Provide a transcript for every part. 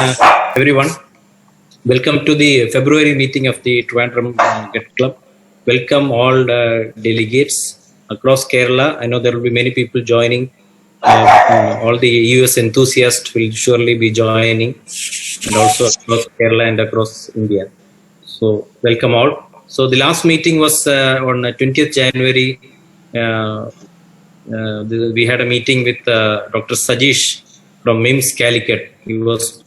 everyone. Welcome to the February meeting of the Trivandrum Get Club. Welcome all delegates across Kerala. I know there will be many people joining. All the US enthusiasts will surely be joining, and also across Kerala and across India. So welcome all. So the last meeting was on 20th January. We had a meeting with Dr. Sajeesh from MIMS Calicut. He was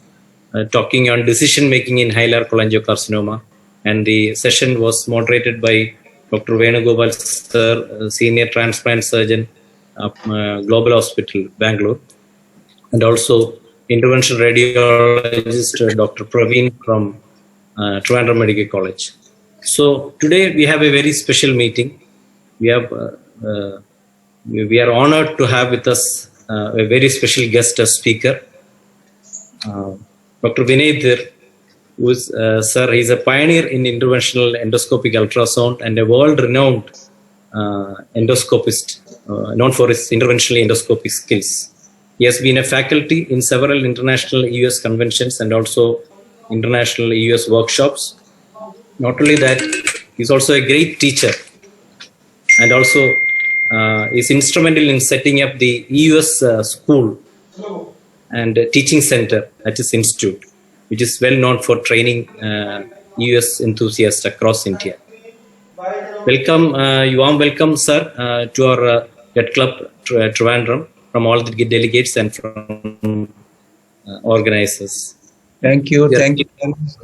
talking on decision making in hilar cholangiocarcinoma, and the session was moderated by Dr. Venugopal sir, senior transplant surgeon of Global Hospital, Bangalore, and also interventional radiologist Dr. Praveen from Trivandrum Medical College. So today we have a very special meeting. We are honored to have with us a very special guest as speaker, Dr. Vinay Dhir, who is, sir, he's a pioneer in interventional endoscopic ultrasound and a world-renowned endoscopist, known for his interventional endoscopic skills. He has been a faculty in several international US conventions and also international US workshops. Not only that, he's also a great teacher, and also is instrumental in setting up the US school and teaching center at his institute, which is well known for training US enthusiasts across India. Welcome, you warm welcome, sir, to our Get Club Trivandrum, from all the delegates and from organizers. Thank you. Thank you.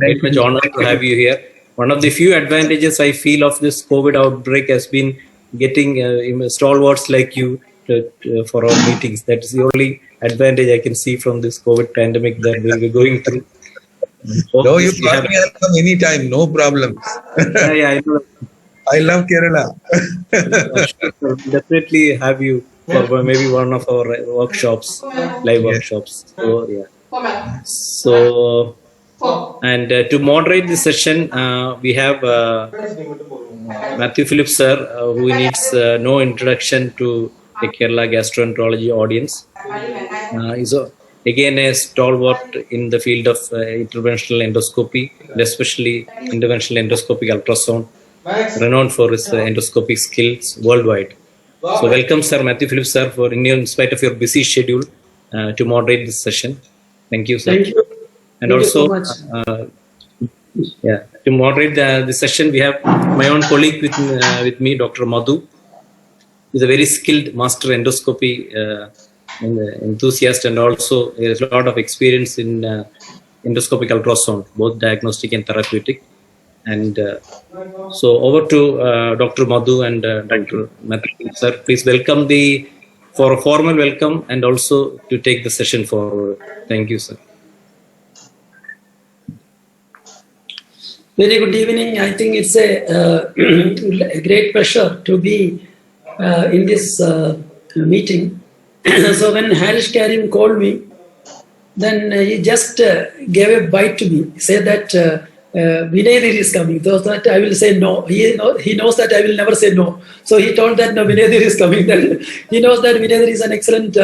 Very much honored to have you here. One of the few advantages I feel of this COVID outbreak has been getting stalwarts like you for our meetings. That's the only advantage I can see from this COVID pandemic that we're going through. No, you call me, I'll come anytime, no problems. Yeah, I know. I love Kerala. We'll definitely have you for maybe one of our workshops, live workshops. So, yeah. So, and to moderate this session, we have Matthew Phillips, sir, who needs no introduction to the Kerala gastroenterology audience. He's again a stalwart in the field of interventional endoscopy, and especially interventional endoscopic ultrasound, renowned for his endoscopic skills worldwide. So welcome, sir, Matthew Phillips, sir, for in spite of your busy schedule to moderate this session. Thank you, sir. Thank you. And Thank also, you so much. to moderate the session, we have my own colleague with me, Dr. Madhu. He's a very skilled master endoscopy enthusiast, and also has a lot of experience in endoscopic ultrasound, both diagnostic and therapeutic. And so over to Dr. Madhu and Dr. Matthew. Sir, please welcome for a formal welcome and also to take the session forward. Thank you, sir. Very good evening. I think it's a great pleasure to be in this meeting. So when Harish Karim called me, then he just gave a bite to me. He said that Vinay Dhir is coming. So that I will say no. He knows that I will never say no. So he told that no, Vinay Dhir is coming. Then he knows that Vinay Dhir is an excellent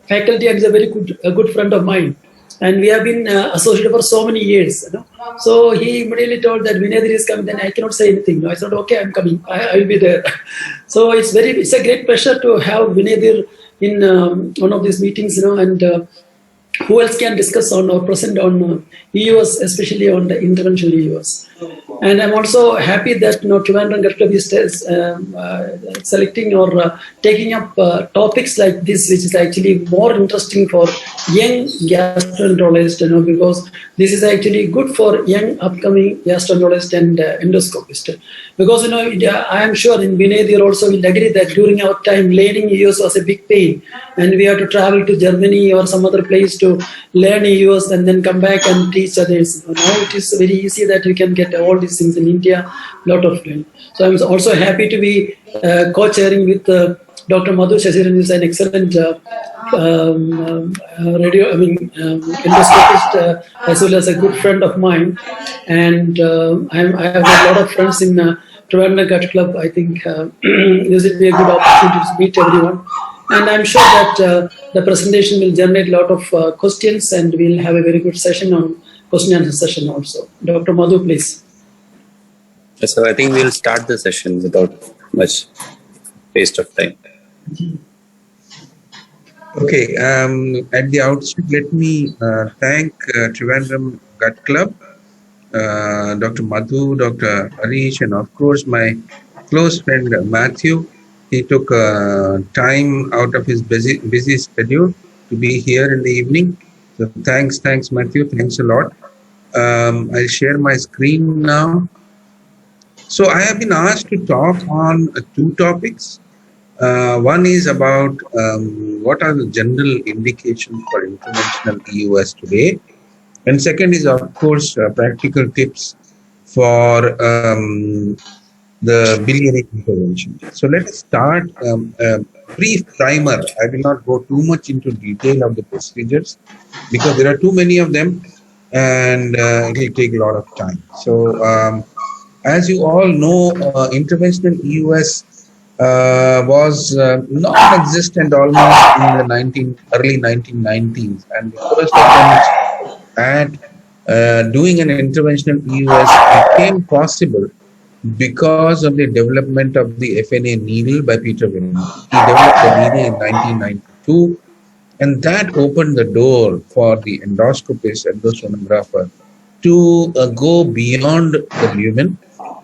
faculty and is a very good friend of mine. And we have been associated for so many years. You know? So he immediately told that Vinay Dhir is coming. Then I cannot say anything. No, I said, okay, I'm coming. I will be there. So it's a great pleasure to have Vinay Dhir in one of these meetings, you know, and who else can discuss on or present on EUS, especially on the interventional EUS. And I'm also happy that Trivandrum Get Club is selecting or taking up topics like this, which is actually more interesting for young gastroenterologists, you know, because this is actually good for young upcoming gastroenterologists and endoscopists. Because, you know, I am sure in Vinay Dhir also will agree that during our time, learning EUS was a big pain. And we have to travel to Germany or some other place to learn EUS and then come back and teach others. Now it is very easy that we can get all these things in India, lot of time. So I'm also happy to be co-chairing with Dr. Madhu Shashiran, who is an excellent endoscopist as well as a good friend of mine. And I have a lot of friends in Trivandrum Get Club. I think this will be a good opportunity to meet everyone. And I'm sure that the presentation will generate a lot of questions, and we'll have a very good session on question and answer session also. Dr. Madhu, please. So I think we'll start the session without much waste of time. Okay, at the outset, let me thank Trivandrum Gut Club, Dr. Madhu, Dr. Harish, and of course my close friend Matthew. He took time out of his busy schedule to be here in the evening. So thanks Matthew, thanks a lot. I'll share my screen now. So I have been asked to talk on two topics. One is about what are the general indications for interventional EUS today, and second is of course practical tips for the biliary intervention. So let us start a brief primer. I will not go too much into detail of the procedures because there are too many of them, and it will take a lot of time. So as you all know, interventional EUS was non-existent almost in the early 1990s, and the first attempts at doing an interventional EUS became possible because of the development of the FNA needle by Peter Wimmer. He developed the needle in 1992, and that opened the door for the endoscopist, endosonographer, to go beyond the lumen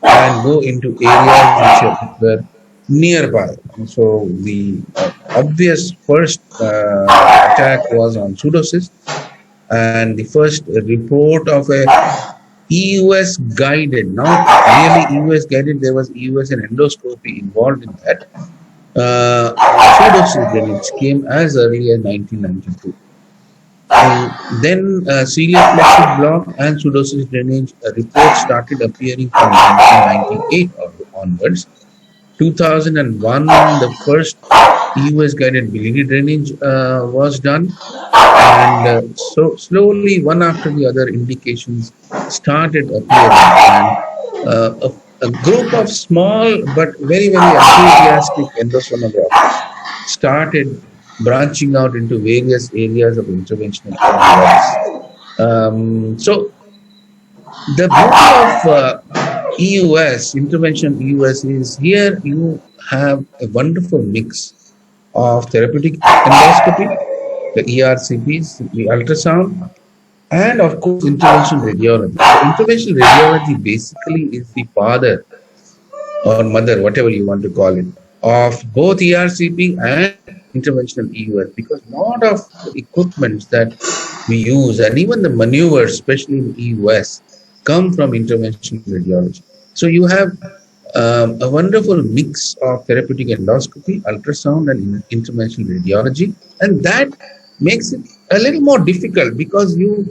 and go into areas which were nearby. And so the obvious first attack was on pseudocysts, and the first report of a EUS guided, not really EUS guided, there was EUS and endoscopy involved in that. Pseudocyst drainage came as early as 1992. And then celiac plexus block and pseudocyst drainage reports started appearing from 1998 onwards. 2001, the first EUS guided biliary drainage was done, and so slowly, one after the other, indications started appearing, and a group of small but very enthusiastic endosonographers started branching out into various areas of interventional areas. So the beauty of EUS, intervention EUS, is here you have a wonderful mix of therapeutic endoscopy, the ERCPs, the ultrasound, and of course interventional radiology. So interventional radiology basically is the father or mother, whatever you want to call it, of both ERCP and interventional EUS, because a lot of equipments that we use and even the maneuvers, especially in EUS, come from interventional radiology. So you have a wonderful mix of therapeutic endoscopy, ultrasound, and interventional radiology, and that makes it a little more difficult because you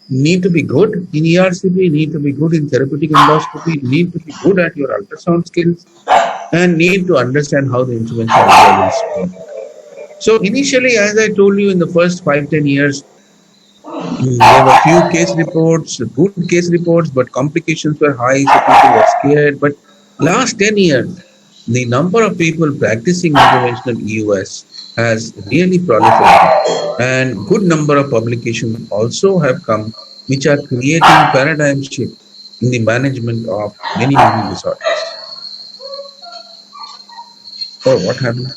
need to be good in ERCP, need to be good in therapeutic endoscopy, need to be good at your ultrasound skills, and need to understand how the interventional radiology is. So initially, as I told you, in the first 5-10 years, there were few case reports, good case reports, but complications were high, so people were scared. But last 10 years, the number of people practicing interventional EUS has really proliferated, and good number of publications also have come, which are creating paradigm shift in the management of many disorders. Oh, what happened?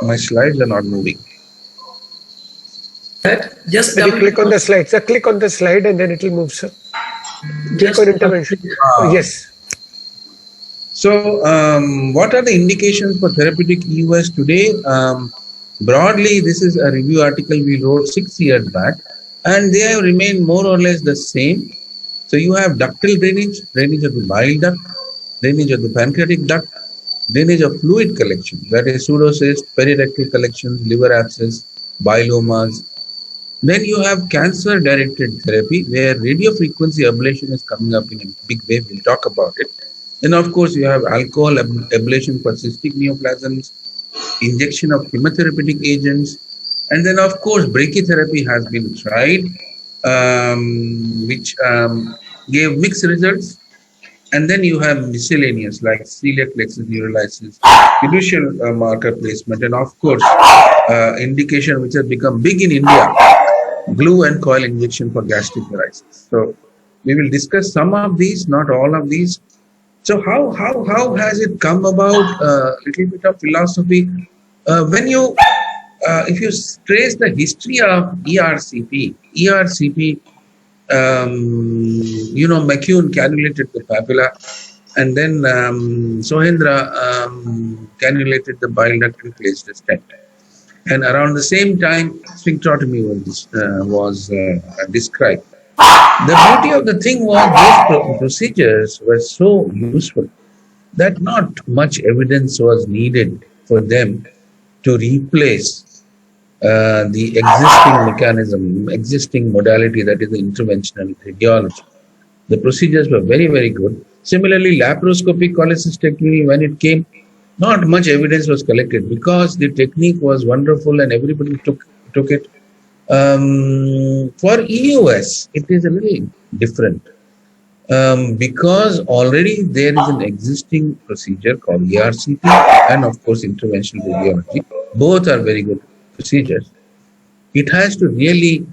My slides are not moving. Just click on the slide. Sir, click on the slide and then it will move, sir. Click on intervention. Oh, yes. So, what are the indications for therapeutic EUS today? Broadly, this is a review article we wrote 6 years back, and they have remained more or less the same. So, you have ductal drainage, drainage of the bile duct, drainage of the pancreatic duct, drainage of fluid collection, that is pseudocyst, perirectal collections, liver abscess, bilomas. Then you have cancer-directed therapy, where radiofrequency ablation is coming up in a big way. We'll talk about it. Then, of course, you have alcohol ablation for cystic neoplasms, injection of chemotherapeutic agents, and then, of course, brachytherapy has been tried, which gave mixed results. And then you have miscellaneous like celiac plexus neurolysis, fiducial marker placement, and of course, indication which has become big in India, glue and coil injection for gastric varices. So we will discuss some of these, not all of these. So how has it come about? A little bit of philosophy. When you if you trace the history of ERCP, McCune cannulated the papilla, and then Sohendra cannulated the bile duct and placed a stent. And around the same time, sphincterotomy was described. The beauty of the thing was those procedures were so useful that not much evidence was needed for them to replace the existing mechanism, existing modality, that is the interventional radiology. The procedures were very, very good. Similarly, laparoscopic cholecystectomy, when it came, not much evidence was collected because the technique was wonderful and everybody took it. For EUS, it is a little different because already there is an existing procedure called ERCP and of course interventional radiology. Both are very good procedures. It has to really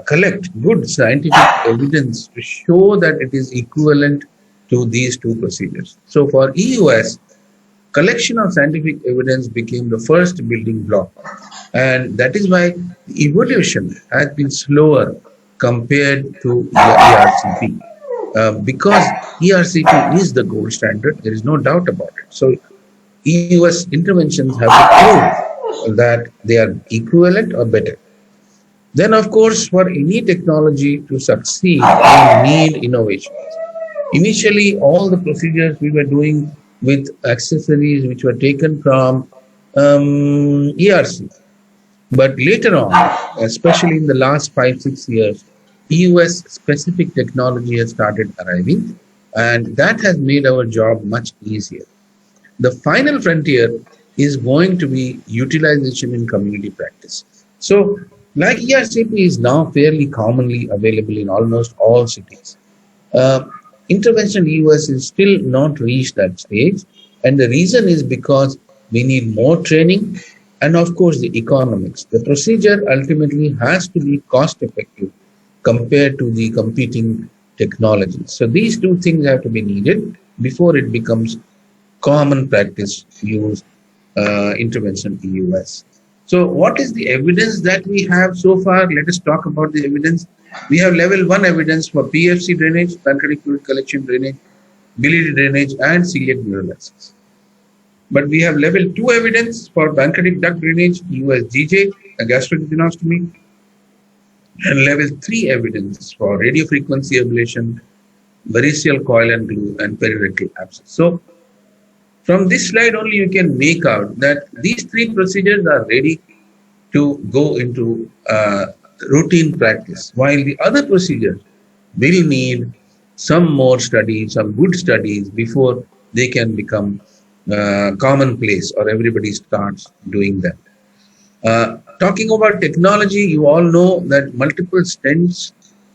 collect good scientific evidence to show that it is equivalent to these two procedures. So for EUS, collection of scientific evidence became the first building block, and that is why evolution has been slower compared to ERCP. Because ERCP is the gold standard, there is no doubt about it. So EUS interventions have to prove that they are equivalent or better. Then, of course, for any technology to succeed, we need innovations. Initially, all the procedures we were doing with accessories which were taken from ERC. But later on, especially in the last 5-6 years, EUS specific technology has started arriving, and that has made our job much easier. The final frontier is going to be utilization in community practice. So, like ERCP is now fairly commonly available in almost all cities. Intervention EUS is still not reached that stage, and the reason is because we need more training and of course the economics. The procedure ultimately has to be cost effective compared to the competing technologies. So these two things have to be needed before it becomes common practice to use intervention EUS. So what is the evidence that we have so far? Let us talk about the evidence. We have level 1 evidence for PFC drainage, pancreatic fluid collection drainage, biliary drainage, and celiac neurolysis. But we have level 2 evidence for pancreatic duct drainage, USGJ, a gastroduodenostomy, and level 3 evidence for radiofrequency ablation, variceal coil and glue, and perirectal abscess. So from this slide only you can make out that these 3 procedures are ready to go into routine practice, while the other procedures will need some more studies, some good studies before they can become commonplace or everybody starts doing that. Talking about technology, you all know that multiple stents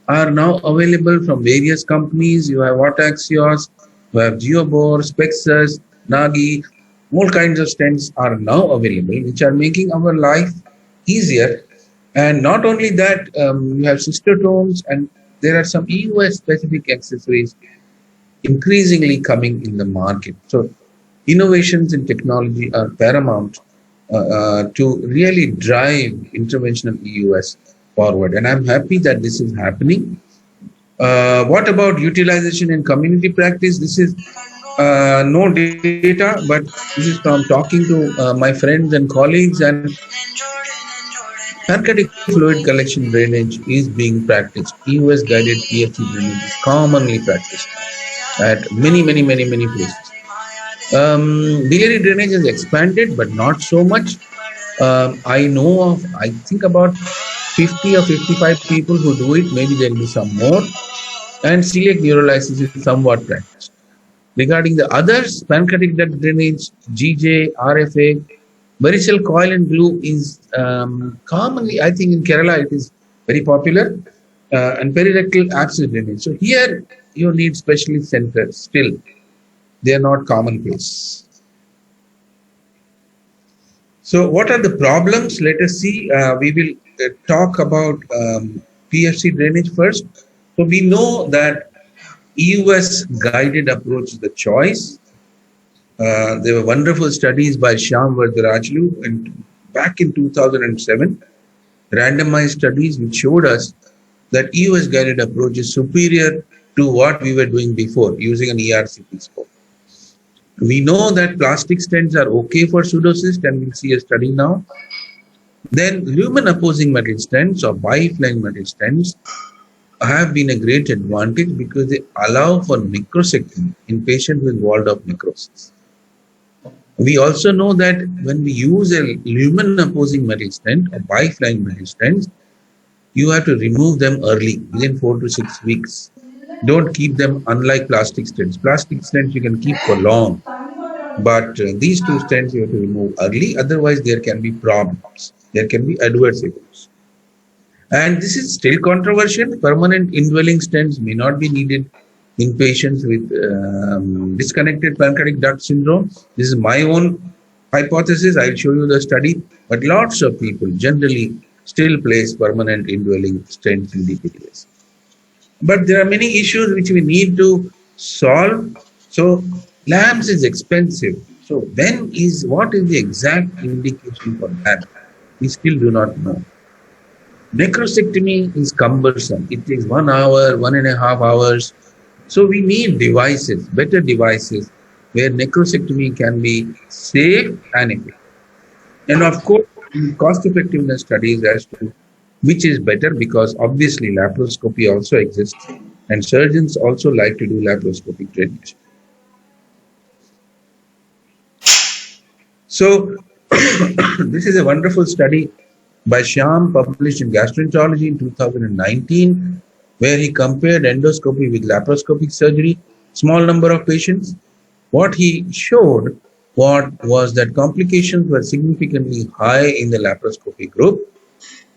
are now available from various companies. You have Autoaxios, you have Geobor, Spexus, Nagi, all kinds of stents are now available, which are making our life easier. And not only that, you have cystotomes, and there are some EUS specific accessories increasingly coming in the market. So innovations in technology are paramount to really drive interventional EUS forward. And I'm happy that this is happening. What about utilization in community practice? This is no data, but this is from talking to my friends and colleagues, and pancreatic fluid collection drainage is being practiced. EUS guided PFC drainage is commonly practiced at many places. Biliary drainage has expanded, but not so much. I know of, I think about 50 or 55 people who do it. Maybe there will be some more. And celiac neurolysis is somewhat practiced. Regarding the others, pancreatic duct drainage, GJ, RFA, variceal coil and glue is commonly, I think in Kerala it is very popular, and perirectal abscess drainage. So here you need specialist centers. Still, they are not commonplace. So, what are the problems? Let us see. We will talk about PFC drainage first. So, we know that EUS guided approach is the choice. There were wonderful studies by Shyam Varadarajulu back in 2007, randomized studies which showed us that EUS guided approach is superior to what we were doing before using an ERCP score. We know that plastic stents are okay for pseudocyst, and we'll see a study now. Then lumen opposing metal stents or biflying metal stents have been a great advantage because they allow for necrosectomy in patients with walled-off necrosis. We also know that when we use a lumen opposing metal stent or biflying metal stents, you have to remove them early, within 4 to 6 weeks. Don't keep them, unlike plastic stents. Plastic stents you can keep for long, but these two stents you have to remove early, otherwise there can be problems. There can be adverse events. And this is still controversial. Permanent indwelling stents may not be needed in patients with disconnected pancreatic duct syndrome. This is my own hypothesis. I'll show you the study. But lots of people generally still place permanent indwelling stents in DPDS. But there are many issues which we need to solve. So LAMS is expensive. So what is the exact indication for that? We still do not know. Necrosectomy is cumbersome. It takes 1 hour, 1.5 hours. So we need devices, better devices, where necrosectomy can be safe and effective. And of course, cost effectiveness studies as to which is better, because obviously laparoscopy also exists and surgeons also like to do laparoscopic drainage. So this is a wonderful study by Shyam, published in Gastroenterology in 2019, where he compared endoscopy with laparoscopic surgery, small number of patients. What he showed was that complications were significantly high in the laparoscopy group.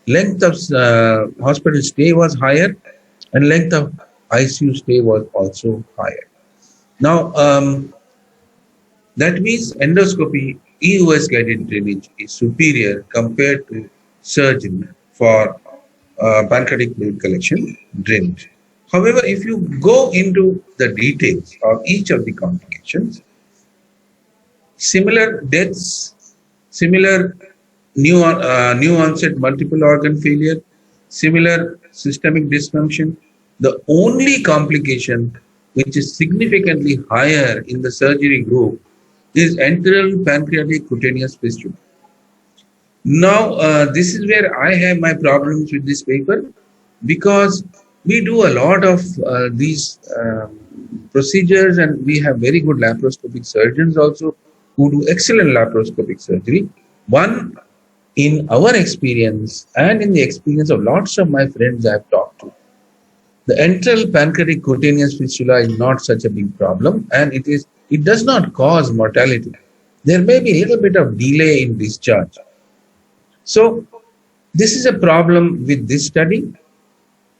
Length of hospital stay was higher, and length of ICU stay was also higher. Now, that means endoscopy, EUS guided drainage is superior compared to surgery for pancreatic fluid collection drainage. However, if you go into the details of each of the complications, similar deaths, similar new onset multiple organ failure, similar systemic dysfunction, the only complication which is significantly higher in the surgery group is enteral pancreatic cutaneous fistula. Now, this is where I have my problems with this paper, because we do a lot of these procedures, and we have very good laparoscopic surgeons also who do excellent laparoscopic surgery. One, in our experience and in the experience of lots of my friends I've talked to, the enteral pancreatic cutaneous fistula is not such a big problem, and it does not cause mortality. There may be a little bit of delay in discharge. So this is a problem with this study.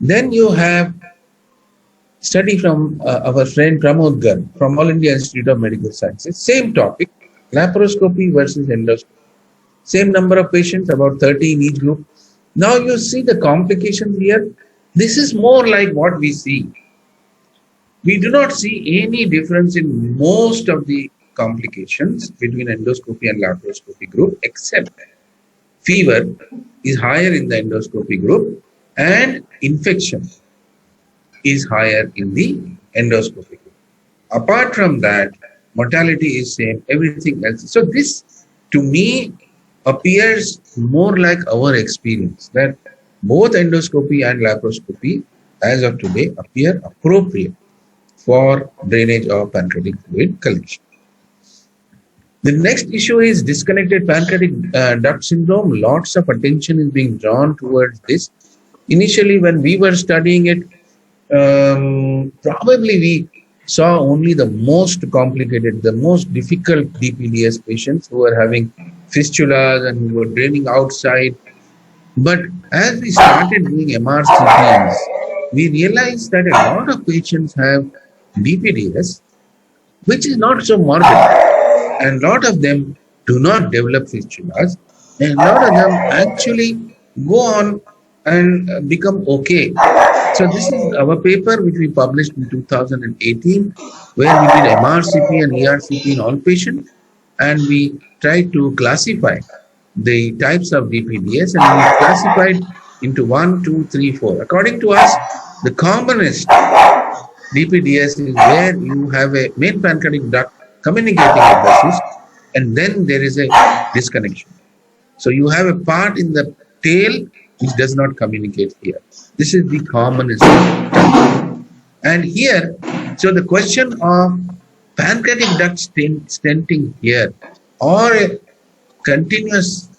Then you have study from our friend Pramod Garg from All India Institute of Medical Sciences. Same topic, laparoscopy versus endoscopy. Same number of patients, about 30 in each group. Now you see the complications here. This is more like what we see. We do not see any difference in most of the complications between endoscopy and laparoscopy group, except fever is higher in the endoscopy group and infection is higher in the endoscopy group. Apart from that, mortality is same, everything else. So this, to me, appears more like our experience, that both endoscopy and laparoscopy, as of today, appear appropriate for drainage of pancreatic fluid collection. The next issue is disconnected pancreatic duct syndrome. Lots of attention is being drawn towards this. Initially, when we were studying it, probably we saw only the most complicated, the most difficult DPDS patients who were having fistulas and who were draining outside. But as we started doing MRCPs, we realized that a lot of patients have BPDS, which is not so morbid, and a lot of them do not develop fistulas, and a lot of them actually go on and become okay. So this is our paper which we published in 2018, where we did MRCP and ERCP in all patients, and we tried to classify the types of BPDS, and we classified into 1, 2, 3, 4. According to us, the commonest BPDS is where you have a main pancreatic duct communicating with the cyst, and then there is a disconnection. So you have a part in the tail which does not communicate here. This is the commonest type. And here, so the question of pancreatic duct stenting here or a continuous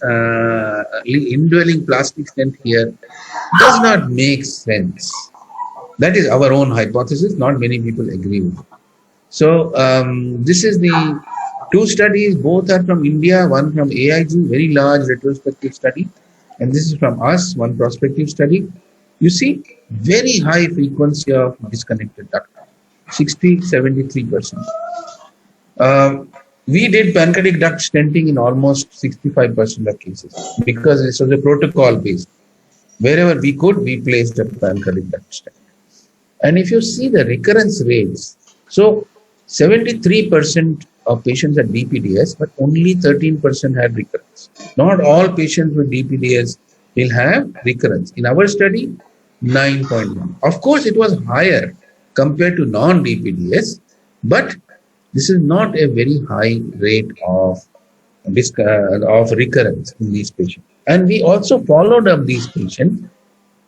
indwelling plastic stent here does not make sense. That is our own hypothesis. Not many people agree with it. So this is the two studies. Both are from India. One from AIG, very large retrospective study, and this is from us, one prospective study. You see very high frequency of disconnected duct, 73%. We did pancreatic duct stenting in almost 65% of cases because this was a protocol based. Wherever we could, we placed a pancreatic duct stent. And if you see the recurrence rates, so 73% of patients had DPDS, but only 13% had recurrence. Not all patients with DPDS will have recurrence. In our study, 9.1. Of course, it was higher compared to non-DPDS, but this is not a very high rate of recurrence in these patients. And we also followed up these patients,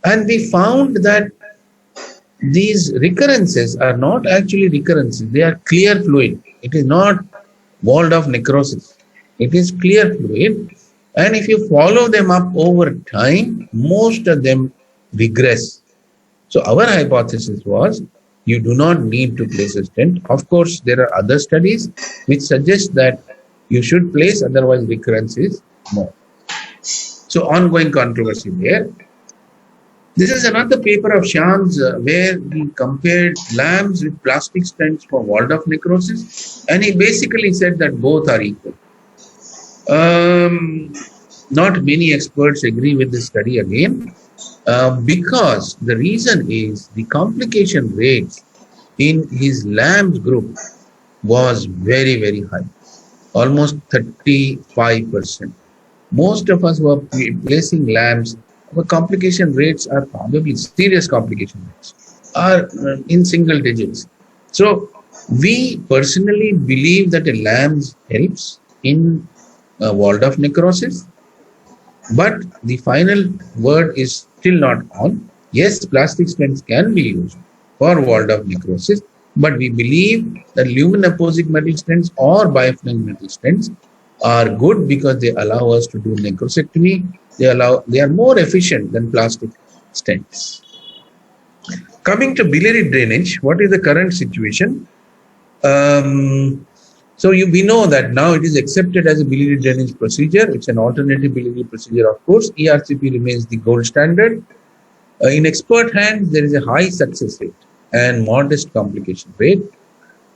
and we found that these recurrences are not actually recurrences. They are clear fluid. It is not walled off necrosis. It is clear fluid. And if you follow them up over time, most of them regress. So our hypothesis was you do not need to place a stent. Of course, there are other studies which suggest that you should place, otherwise recurrence is more. So ongoing controversy there. This is another paper of Shyam's where he compared LAMS with plastic stents for walled-off necrosis, and he basically said that both are equal. Not many experts agree with this study again, because the reason is the complication rates in his LAMS group was very, very high, almost 35%. Most of us who are placing LAMS, the complication rates are probably serious complication rates are in single digits. So we personally believe that a LAMS helps in walled-off necrosis, but the final word is still not on. Yes, plastic stents can be used for walled-off necrosis, but we believe that lumen-apposic metal stents or biphasic metal stents are good because they allow us to do necrosectomy. They are more efficient than plastic stents. Coming to biliary drainage, what is the current situation? We know that now it is accepted as a biliary drainage procedure. It's an alternative biliary procedure, of course. ERCP remains the gold standard. In expert hands, there is a high success rate and modest complication rate.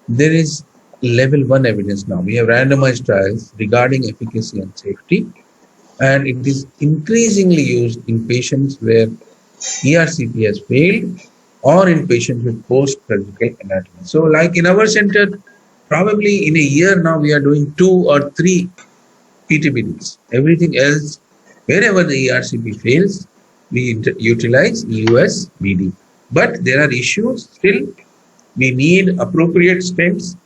There is level 1 evidence now. We have randomized trials regarding efficacy and safety, and it is increasingly used in patients where ERCP has failed or in patients with post-surgical anatomy. So like in our center, probably in a year now we are doing 2 or 3 PTBDs. Everything else, wherever the ERCP fails, we utilize EUS BD. But there are issues still. We need appropriate stents.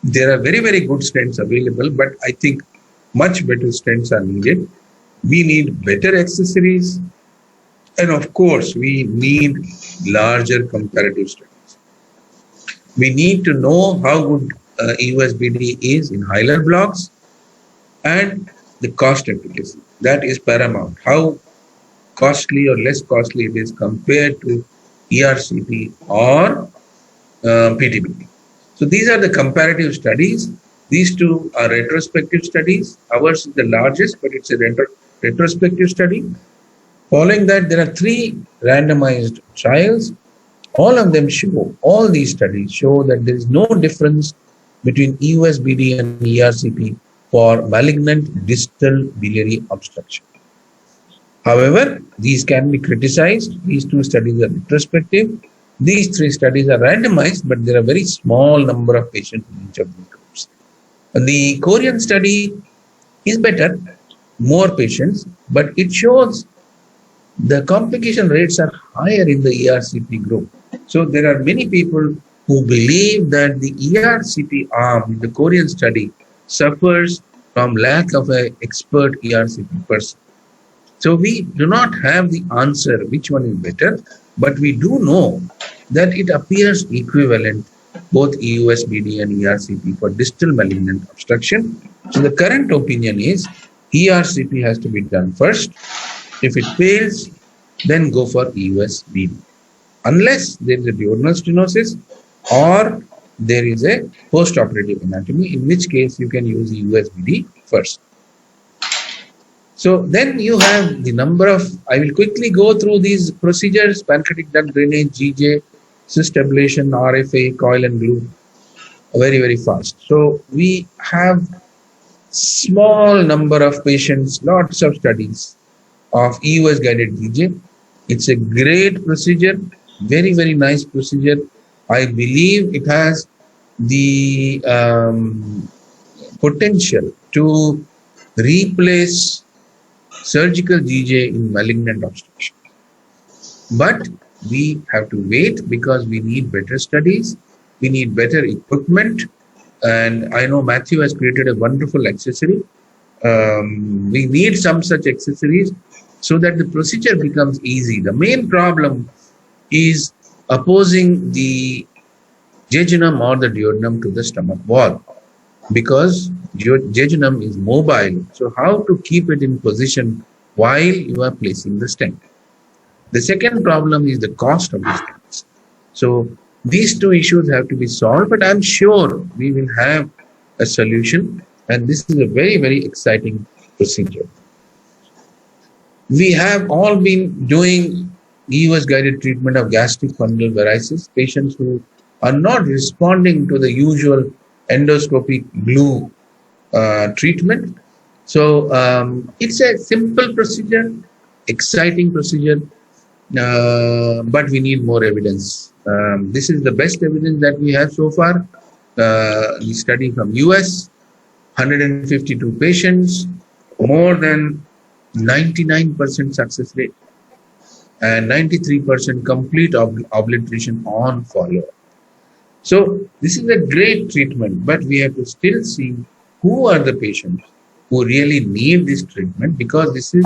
There are very, very good stents available, but I think much better stents are needed. We need better accessories. And of course, we need larger comparative studies. We need to know how good EUSBD is in hilar blocks and the cost efficacy. That is paramount. How costly or less costly it is compared to ERCP or PTBD. So these are the comparative studies. These two are retrospective studies. Ours is the largest, but it's a retrospective study. Following that, there are 3 randomized trials. All of them show, all these studies show that there is no difference between EUSBD and ERCP for malignant distal biliary obstruction. However, these can be criticized. These 2 studies are retrospective. These 3 studies are randomized, but there are very small number of patients in each of the groups. The Korean study is better, more patients, but it shows the complication rates are higher in the ERCP group. So there are many people who believe that the ERCP arm in the Korean study suffers from lack of an expert ERCP person. So we do not have the answer which one is better, but we do know that it appears equivalent, both EUSBD and ERCP for distal malignant obstruction. So the current opinion is ERCP has to be done first. If it fails, then go for EUSBD. Unless there is a duodenal stenosis or there is a post-operative anatomy, in which case you can use EUSBD first. So then you have the number of, I will quickly go through these procedures: pancreatic duct drainage, GJ, cyst ablation, RFA, coil and glue, very, very fast. So we have small number of patients, lots of studies of EUS guided GJ. It's a great procedure, very, very nice procedure. I believe it has the potential to replace surgical GJ in malignant obstruction. But we have to wait because we need better studies, we need better equipment, and I know Matthew has created a wonderful accessory. We need some such accessories so that the procedure becomes easy. The main problem is opposing the jejunum or the duodenum to the stomach wall, because jejunum is mobile. So how to keep it in position while you are placing the stent? The second problem is the cost of the stents. So these 2 issues have to be solved, but I'm sure we will have a solution, and this is a very, very exciting procedure. We have all been doing EUS guided treatment of gastric fungal varices, patients who are not responding to the usual endoscopic glue treatment. So it's a simple procedure, exciting procedure, but we need more evidence. This is the best evidence that we have so far. The study from US, 152 patients, more than 99% success rate, and 93% complete obliteration on follow-up. So this is a great treatment, but we have to still see who are the patients who really need this treatment, because this is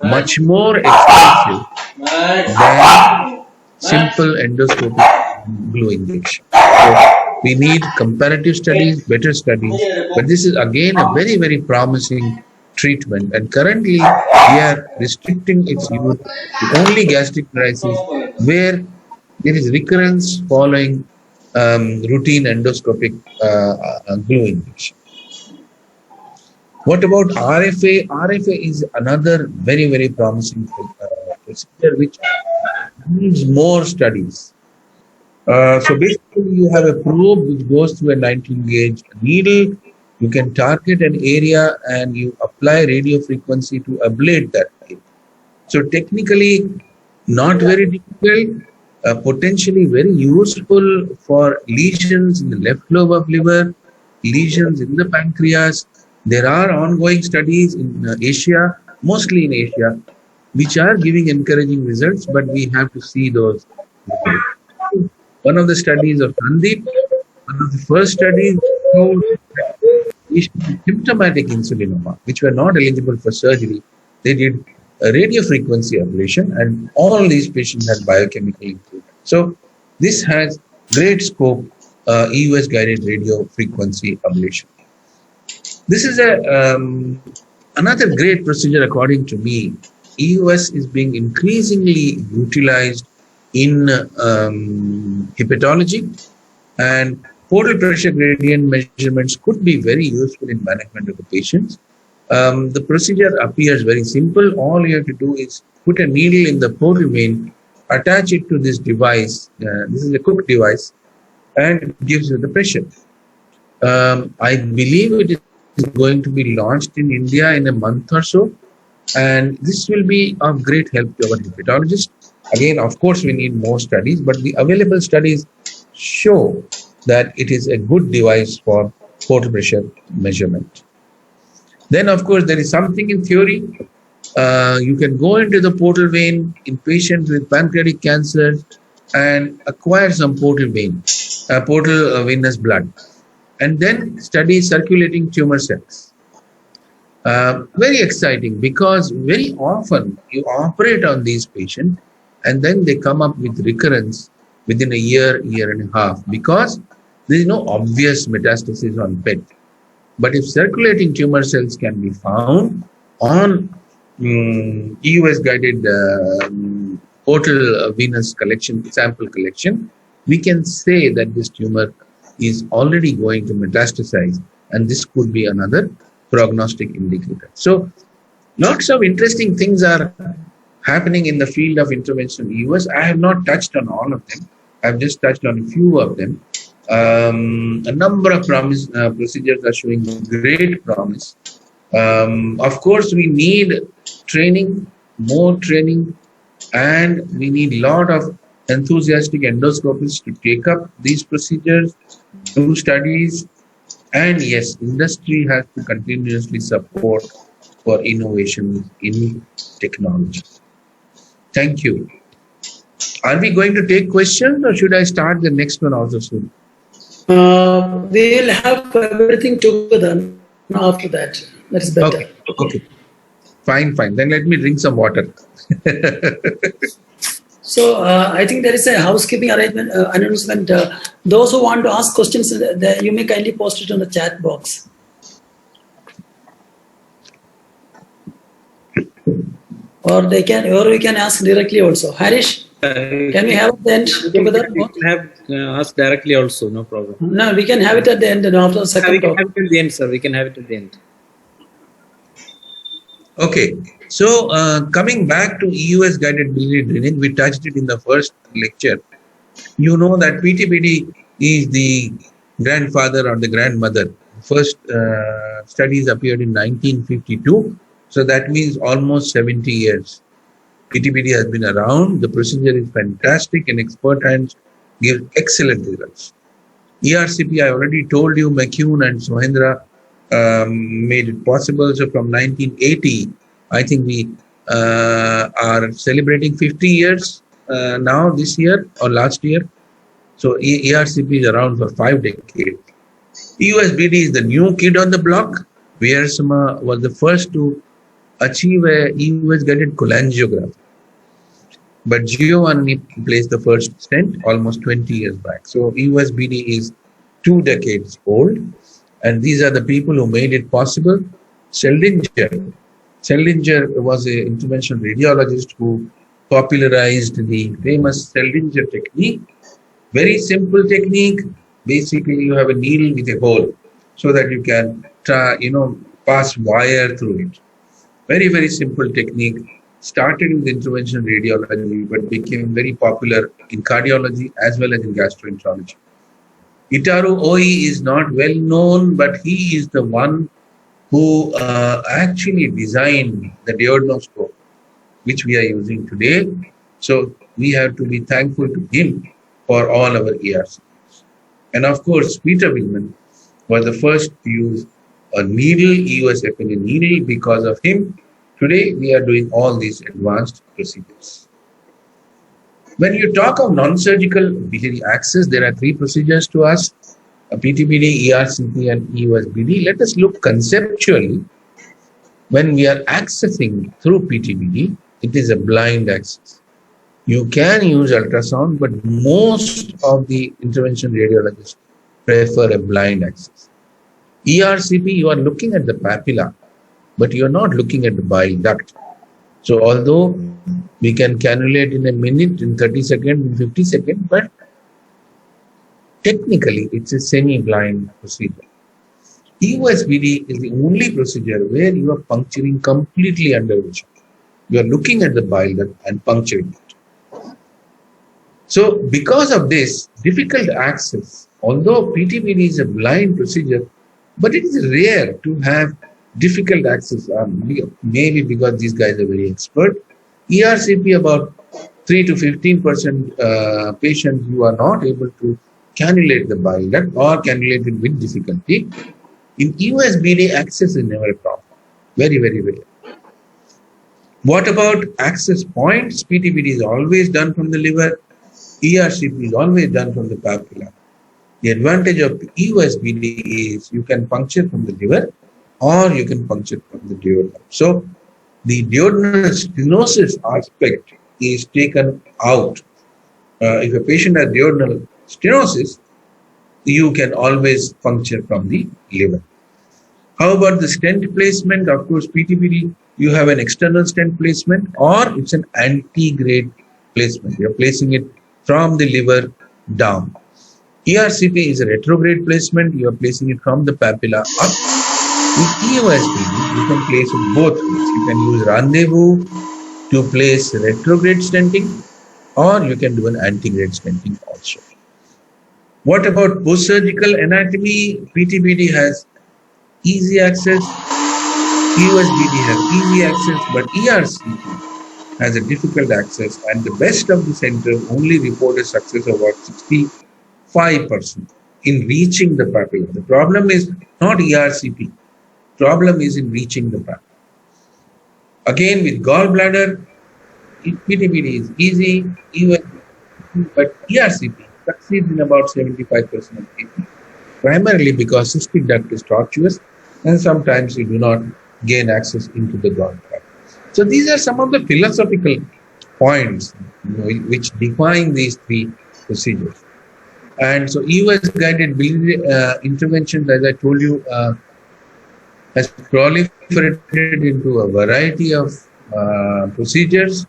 much more expensive than simple endoscopic glue injection. So we need comparative studies, better studies, but this is again a very, very promising treatment, and currently we are restricting its use to only gastric varices where there is recurrence following routine endoscopic glue injection. What about RFA? RFA is another very, very promising procedure which needs more studies. So basically you have a probe which goes through a 19 gauge needle. You can target an area and you apply radio frequency to ablate that area. So technically not very difficult, potentially very useful for lesions in the left lobe of liver, lesions in the pancreas. There are ongoing studies in Asia, mostly in Asia, which are giving encouraging results, but we have to see those. One of the studies of Sandeep, one of the first studies showed symptomatic insulinoma, which were not eligible for surgery. They did a radio frequency ablation, and all these patients had biochemical improvement. So this has great scope, EUS guided radio frequency ablation. This is another great procedure according to me. EUS is being increasingly utilized in hepatology, and portal pressure gradient measurements could be very useful in management of the patients. The procedure appears very simple. All you have to do is put a needle in the portal vein, attach it to this device. This is a Cook device, and it gives you the pressure. I believe it is going to be launched in India in a month or so, and this will be of great help to our hepatologists. Again, of course, we need more studies, but the available studies show that it is a good device for portal pressure measurement. Then, of course, there is something in theory. You can go into the portal vein in patients with pancreatic cancer and acquire some portal venous blood, and then study circulating tumor cells. Very exciting, because very often you operate on these patients and then they come up with recurrence within a year, year and a half, because there is no obvious metastasis on PET. But if circulating tumor cells can be found on EUS guided portal venous collection, sample collection, we can say that this tumor is already going to metastasize, and this could be another prognostic indicator. So lots of interesting things are happening in the field of intervention EUS. I have not touched on all of them. I've just touched on a few of them. A number of procedures are showing great promise. Of course, we need training, more training, and we need a lot of enthusiastic endoscopists to take up these procedures, do studies, and yes, industry has to continuously support for innovation in technology. Thank you. Are we going to take questions, or should I start the next one also soon? We will have everything together after that. That is better. Okay. Fine. Then let me drink some water. So I think there is a housekeeping arrangement announcement. Those who want to ask questions, you may kindly post it on the chat box. Or we can ask directly also. Harish, can we have it at the end together? We can have ask directly also, no problem. No, we can have it at the end, after the second We can talk. have it at the end, sir. We can have it at the end. Okay, so coming back to EUS guided biliary drainage, we touched it in the first lecture. You know that PTBD is the grandfather or the grandmother. First studies appeared in 1952, so that means almost 70 years. PTBD has been around, the procedure is fantastic, and expert hands give excellent results. ERCP, I already told you, McCune and Sohendra made it possible. So from 1980, I think we are celebrating 50 years now this year or last year. So ERCP is around for 5 decades. EUSBD is the new kid on the block. Viersma was the first to achieve a EUS guided cholangiography. But Giovanni placed the first stent almost 20 years back. So EUSBD is 2 decades old. And these are the people who made it possible. Seldinger was an interventional radiologist who popularized the famous Seldinger technique. Very simple technique. Basically, you have a needle with a hole so that you can pass wire through it. Very, very simple technique. Started with interventional radiology, but became very popular in cardiology as well as in gastroenterology. Itaru Oi is not well known, but he is the one who actually designed the duodenoscope, which we are using today. So we have to be thankful to him for all our ERCs. And of course, Peter Willman was the first to use a needle, EUSFNA needle. Because of him, today we are doing all these advanced procedures. When you talk of non-surgical biliary access, there are 3 procedures to us: PTBD, ERCP, and EUSBD. Let us look conceptually. When we are accessing through PTBD, it is a blind access. You can use ultrasound, but most of the intervention radiologists prefer a blind access. ERCP, you are looking at the papilla, but you are not looking at the bile duct. So although we can cannulate in a minute, in 30 seconds, in 50 seconds, but technically it's a semi-blind procedure. EUSBD is the only procedure where you are puncturing completely under vision. You are looking at the bile duct and puncturing it. So because of this, difficult access, although PTBD is a blind procedure, but it is rare to have difficult access, maybe because these guys are very expert. ERCP, about 3 to 15% patients who are not able to cannulate the bile duct or cannulate it with difficulty. In USBD, access is never a problem. Very, very rare. What about access points? PTBD is always done from the liver. ERCP is always done from the papilla. The advantage of USBD is you can puncture from the liver or you can puncture from the duodenum. So the duodenal stenosis aspect is taken out. If a patient has duodenal stenosis, you can always puncture from the liver. How about the stent placement? Of course, PTBD, you have an external stent placement or it's an antegrade placement. You're placing it from the liver down. ERCP is a retrograde placement. You are placing it from the papilla up. With EOSBD, you can place it both ways. You can use rendezvous to place retrograde stenting, or you can do an antegrade stenting also. What about post-surgical anatomy? PTBD has easy access. EOSBD has easy access, but ERCP has a difficult access, and the best of the centers only reported success of about 65% in reaching the papilla. The problem is not ERCP. Problem is in reaching the papilla. Again, with gallbladder, PTBD is easy, but ERCP succeeds in about 75% of people, primarily because cystic duct is tortuous and sometimes you do not gain access into the gallbladder. So these are some of the philosophical points which define these three procedures. And so EOS guided biliary interventions, as I told you, has proliferated into a variety of procedures.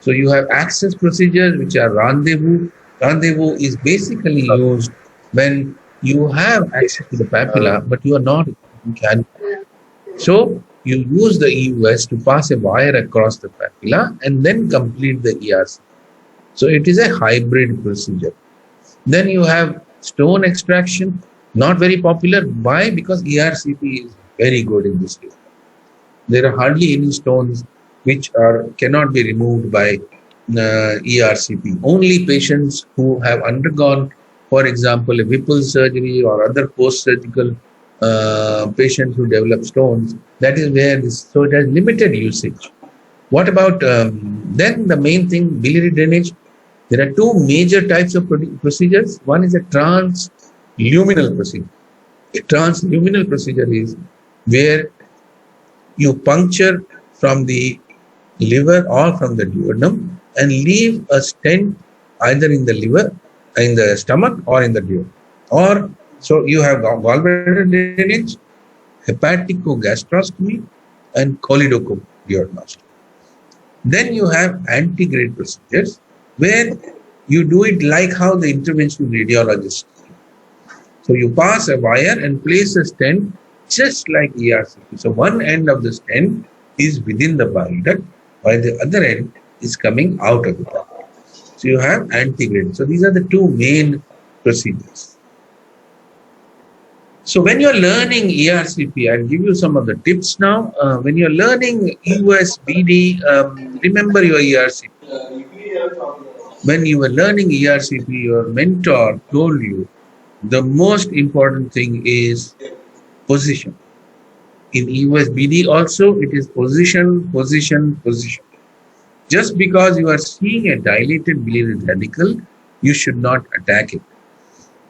So you have access procedures which are rendezvous. Rendezvous is basically used when you have access to the papilla, but you are not, you can. So you use the EOS to pass a wire across the papilla and then complete the ERC. So it is a hybrid procedure. Then you have stone extraction, not very popular. Why? Because ERCP is very good in this case. There are hardly any stones which cannot be removed by ERCP. Only patients who have undergone, for example, a Whipple surgery or other post-surgical patients who develop stones, that is where this, so it has limited usage. What about then the main thing, biliary drainage? There are two major types of procedures. One is a transluminal procedure. A transluminal procedure is where you puncture from the liver or from the duodenum and leave a stent either in the liver, in the stomach, or in the duodenum. Or so you have gallbladder drainage, hepaticogastrostomy, and choledochoduodenoscopy. Then you have antegrade procedures where you do it like how the interventional radiologist do. So you pass a wire and place a stent just like ERCP. So one end of the stent is within the bile duct, while the other end is coming out of the bile duct. So you have antegrade. So these are the two main procedures. So when you're learning ERCP, I'll give you some of the tips now. When you're learning USBD, remember your ERCP. When you were learning ERCP, your mentor told you the most important thing is position. In USBD also, it is position, position, position. Just because you are seeing a dilated biliary radical, you should not attack it.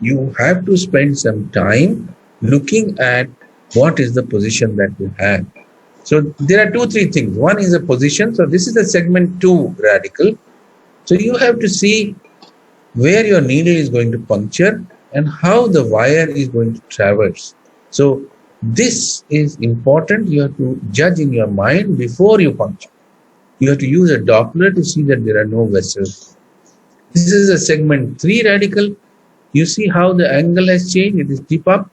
You have to spend some time looking at what is the position that you have. So there are 2-3 things. One is a position. So this is a segment 2 radical. So you have to see where your needle is going to puncture and how the wire is going to traverse. So this is important. You have to judge in your mind before you puncture. You have to use a Doppler to see that there are no vessels. This is a segment 3 radical. You see how the angle has changed. It is tip up.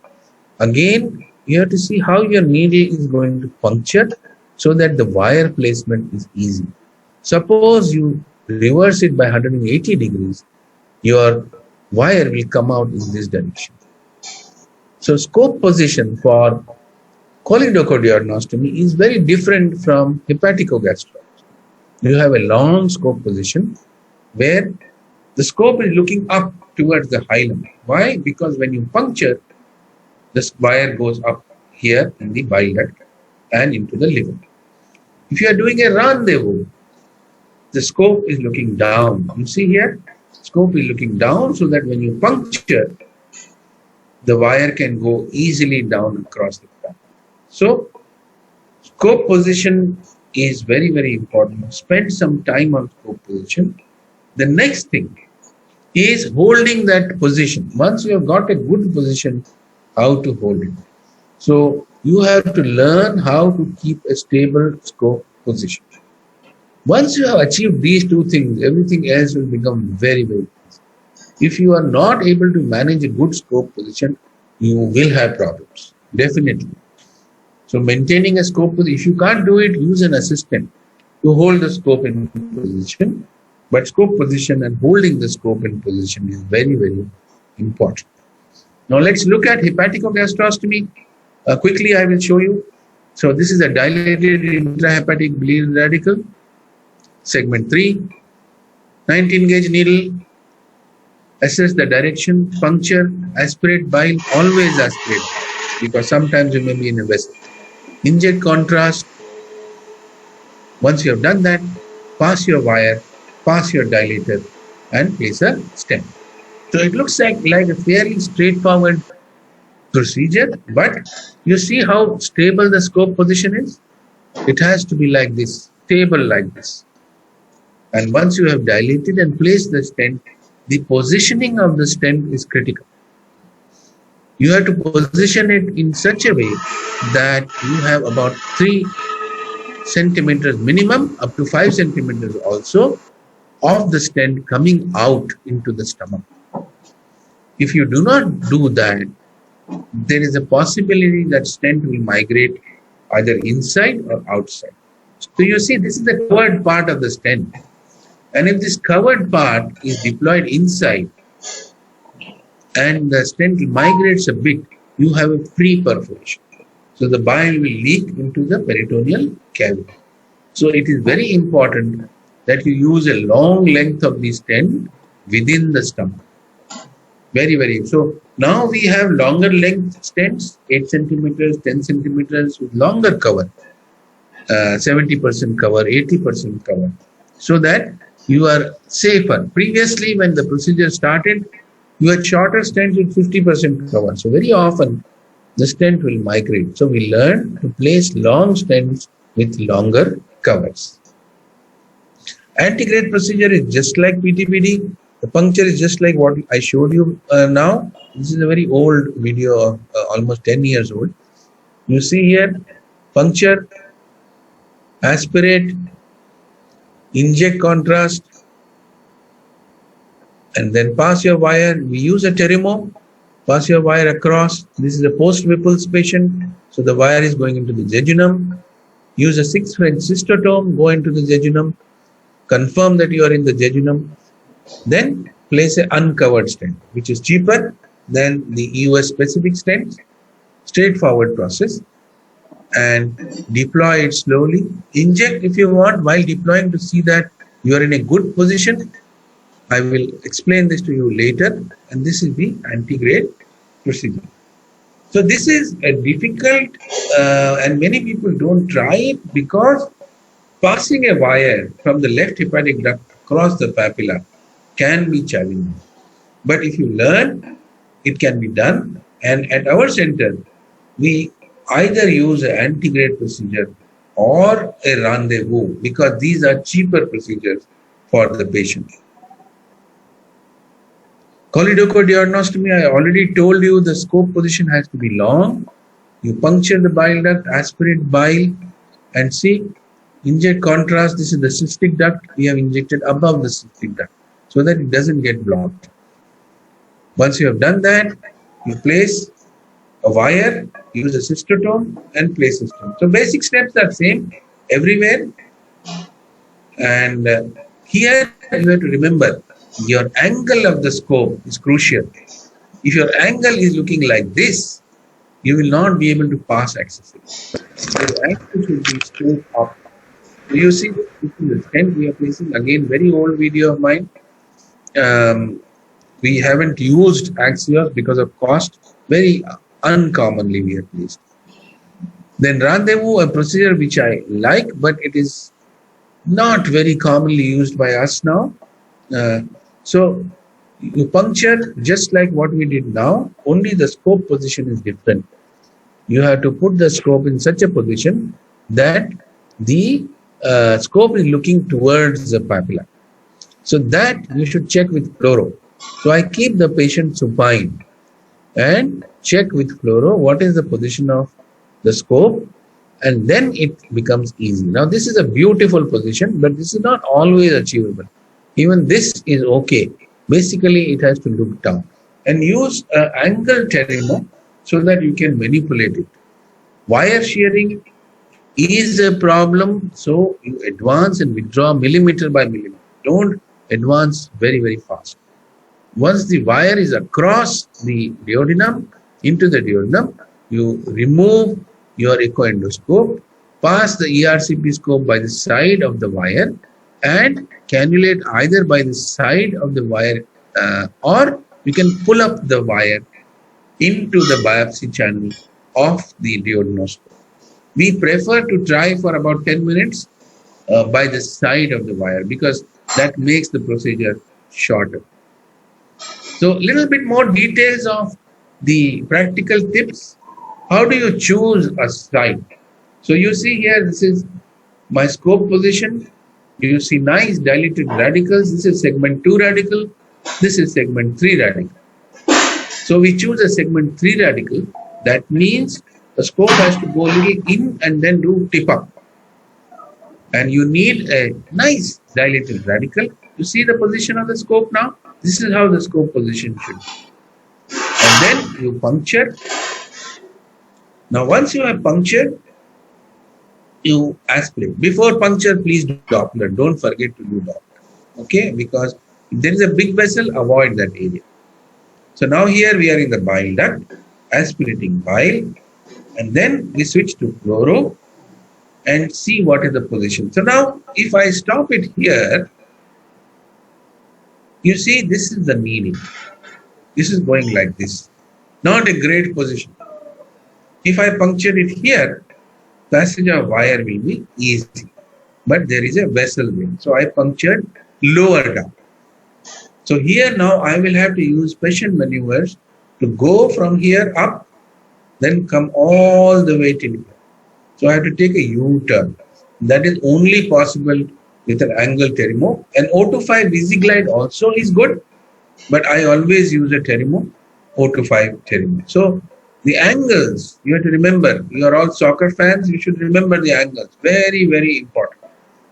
Again, you have to see how your needle is going to puncture so that the wire placement is easy. Suppose you reverse it by 180 degrees, your wire will come out in this direction. So scope position for choledochordiornostomy is very different from hepaticogastrology. You have a long scope position where the scope is looking up towards the hilum. Why? Because when you puncture, this wire goes up here in the bile duct and into the liver. If you are doing a rendezvous, the scope is looking down. You see here, scope is looking down so that when you puncture, the wire can go easily down across the back. So, scope position is very, very important. Spend some time on scope position. The next thing is holding that position. Once you have got a good position, how to hold it. So, you have to learn how to keep a stable scope position. Once you have achieved these two things, everything else will become very, very easy. If you are not able to manage a good scope position, you will have problems, definitely. So maintaining a scope position, if you can't do it, use an assistant to hold the scope in position. But scope position and holding the scope in position is very, very important. Now let's look at hepaticogastrostomy. Quickly I will show you. So this is a dilated intrahepatic bleeding radical. Segment 3, 19 gauge needle, assess the direction, puncture, aspirate bile, always aspirate, because sometimes you may be in a vessel. Inject contrast. Once you have done that, pass your wire, pass your dilator and place a stent. So it looks like a fairly straightforward procedure, but you see how stable the scope position is? It has to be like this, stable like this. And once you have dilated and placed the stent, the positioning of the stent is critical. You have to position it in such a way that you have about 3 centimeters minimum, up to 5 centimeters also, of the stent coming out into the stomach. If you do not do that, there is a possibility that stent will migrate either inside or outside. So you see, this is the covered part of the stent. And if this covered part is deployed inside and the stent migrates a bit, you have a free perforation. So the bile will leak into the peritoneal cavity. So it is very important that you use a long length of the stent within the stomach. Very, very. So now we have longer length stents, 8 centimeters, 10 centimeters with longer cover, 70% cover, 80% cover, so that you are safer. Previously, when the procedure started, you had shorter stents with 50% cover. So very often, the stent will migrate. So we learn to place long stents with longer covers. Antegrade procedure is just like PTPD. The puncture is just like what I showed you now. This is a very old video, of almost 10 years old. You see here, puncture, aspirate, inject contrast, and then pass your wire. We use a Terumo, pass your wire across. This is a post-Whipple's patient, so the wire is going into the jejunum. Use a 6 French cystotome, go into the jejunum, confirm that you are in the jejunum, then place an uncovered stent, which is cheaper than the EUS specific stent. Straightforward process. And deploy it slowly. Inject if you want while deploying to see that you are in a good position. I will explain this to you later. And this is the antegrade procedure. So this is a difficult and many people don't try it because passing a wire from the left hepatic duct across the papilla can be challenging. But if you learn, it can be done. And at our center, we either use an antegrade procedure or a rendezvous because these are cheaper procedures for the patient. Choledochordiornostomy, I already told you the scope position has to be long. You puncture the bile duct, aspirate bile, and see, inject contrast. This is the cystic duct. We have injected above the cystic duct so that it doesn't get blocked. Once you have done that, you place a wire, use a cystotome, and place system. So basic steps are same everywhere. And here you have to remember your angle of the scope is crucial. If your angle is looking like this, you will not be able to pass accessory. Your angle should be straight up. So you see, this is the stent we are placing. Again, very old video of mine. We haven't used Axios because of cost. Very uncommonly we have placed. Then rendezvous, a procedure which I like, but it is not very commonly used by us now. So you puncture just like what we did now, only the scope position is different. You have to put the scope in such a position that the scope is looking towards the papilla. So that you should check with fluoro. So I keep the patient supine and check with fluoro what is the position of the scope, and then it becomes easy. Now this is a beautiful position, but this is not always achievable. Even this is okay. Basically it has to look down. And use an angle terimo so that you can manipulate it. Wire shearing is a problem, so you advance and withdraw millimeter by millimeter. Don't advance very, very fast. Once the wire is across the duodenum, into the duodenum, you remove your echoendoscope, pass the ERCP scope by the side of the wire, and cannulate either by the side of the wire or you can pull up the wire into the biopsy channel of the duodenoscope. We prefer to try for about 10 minutes by the side of the wire because that makes the procedure shorter. So little bit more details of the practical tips. How do you choose a site? So you see here, this is my scope position. You see nice dilated radicals. This is segment 2 radical. This is segment 3 radical. So we choose a segment 3 radical. That means the scope has to go a little in and then do tip up. And you need a nice dilated radical. You see the position of the scope now? This is how the scope position should be. And then you puncture. Now once you have punctured, you aspirate. Before puncture, please do Doppler. Don't forget to do Doppler. Okay? Because if there is a big vessel, avoid that area. So now here we are in the bile duct, aspirating bile. And then we switch to fluoro and see what is the position. So now if I stop it here, you see this is the kneading. This is going like this. Not a great position. If I puncture it here, passage of wire will be easy. But there is a vessel there. So I punctured lower down. So here now I will have to use special maneuvers to go from here up, then come all the way till here. So I have to take a U-turn. That is only possible with an angle terimo. An O25 VisiGlide also is good, but I always use a terimo, O25 terimo. So the angles, you have to remember, you are all soccer fans, you should remember the angles. Very, very important.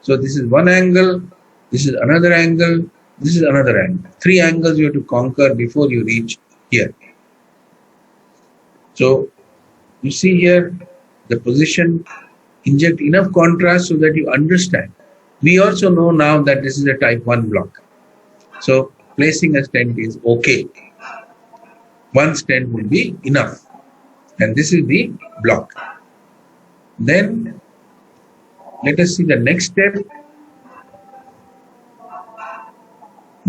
So this is one angle, this is another angle, this is another angle. 3 angles you have to conquer before you reach here. So you see here the position, inject enough contrast so that you understand. We also know now that this is a type 1 block. So placing a stent is okay. One stent will be enough. And this is the block. Then let us see the next step.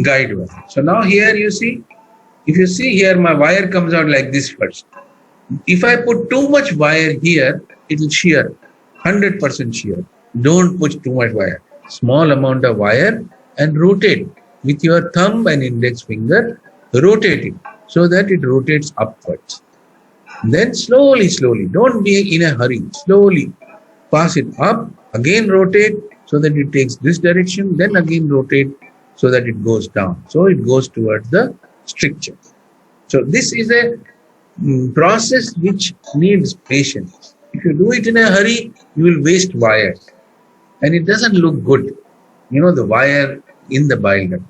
Guide wire. So now here you see, if you see here my wire comes out like this first. If I put too much wire here, it will shear, 100% shear. Don't put too much wire. Small amount of wire and rotate with your thumb and index finger, rotate it so that it rotates upwards. Then slowly, slowly, don't be in a hurry, slowly pass it up, again rotate so that it takes this direction, then again rotate so that it goes down. So it goes towards the stricture. So this is a process which needs patience. If you do it in a hurry, you will waste wires. And it doesn't look good. You know, the wire in the bile duct.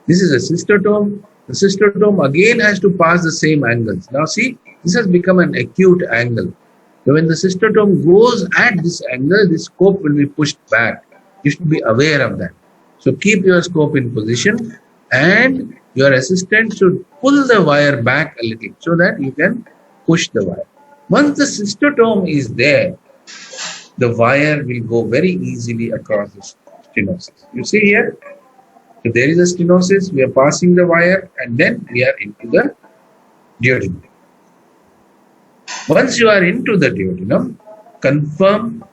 This is a cystotome. the cystotome again has to pass the same angles. Now see, this has become an acute angle. So when the cystotome goes at this angle, the scope will be pushed back. You should be aware of that. So keep your scope in position, and your assistant should pull the wire back a little so that you can push the wire. Once the cystotome is there, the wire will go very easily across the stenosis. You see here, if there is a stenosis, we are passing the wire and then we are into the duodenum. Once you are into the duodenum, confirm,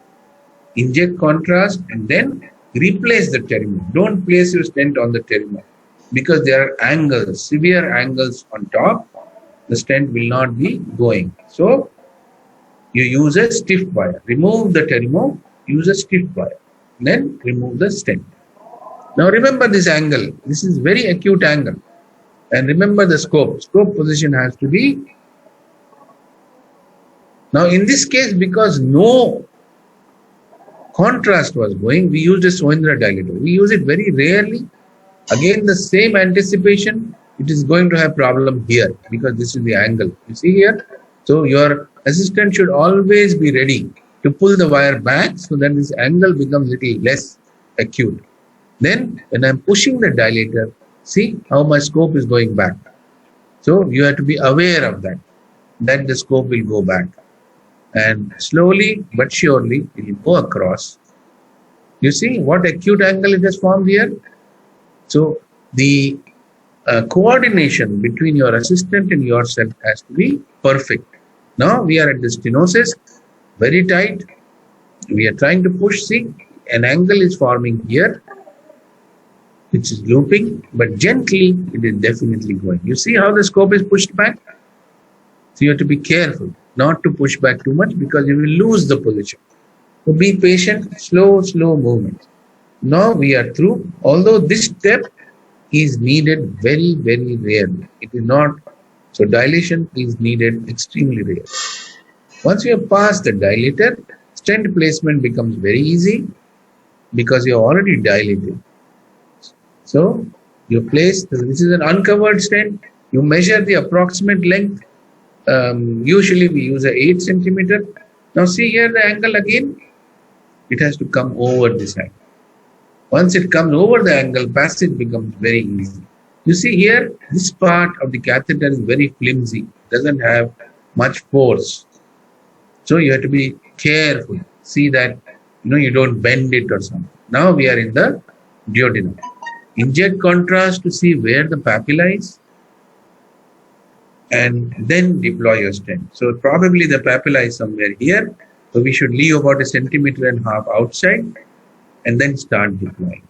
inject contrast, and then replace the pterygium. Don't place your stent on the pterygium because there are angles, severe angles on top. The stent will not be going. So you use a stiff wire. Remove the pterygium, use a stiff wire. Then remove the stent. Now remember this angle. This is very acute angle. And remember the scope. Scope position has to be. Now in this case, because no contrast was going, we used a Soendra dilator. We use it very rarely. Again, the same anticipation, it is going to have problem here because this is the angle. You see here? So your assistant should always be ready to pull the wire back so that this angle becomes little less acute. Then when I'm pushing the dilator, see how my scope is going back. So you have to be aware of that the scope will go back. And slowly but surely it will go across. You see what acute angle it has formed here? So the coordination between your assistant and yourself has to be perfect. Now we are at the stenosis, very tight. We are trying to push, see, an angle is forming here, which is looping, but gently it is definitely going. You see how the scope is pushed back? So you have to be careful not to push back too much because you will lose the position. So be patient, slow movement. Now we are through, although this step is needed very, very rarely. It is not, so dilation is needed extremely rare. Once you have passed the dilator, stent placement becomes very easy because you have already dilated. So you place, this is an uncovered stent, you measure the approximate length. Usually we use a 8 centimeter. Now see here the angle again, it has to come over this angle. Once it comes over the angle, passage becomes very easy. You see here, this part of the catheter is very flimsy, doesn't have much force. So you have to be careful. See that you don't bend it or something. Now we are in the duodenum. Inject contrast to see where the papilla is and then deploy your stent. So probably the papilla is somewhere here. So we should leave about 1.5 centimeters outside and then start deploying.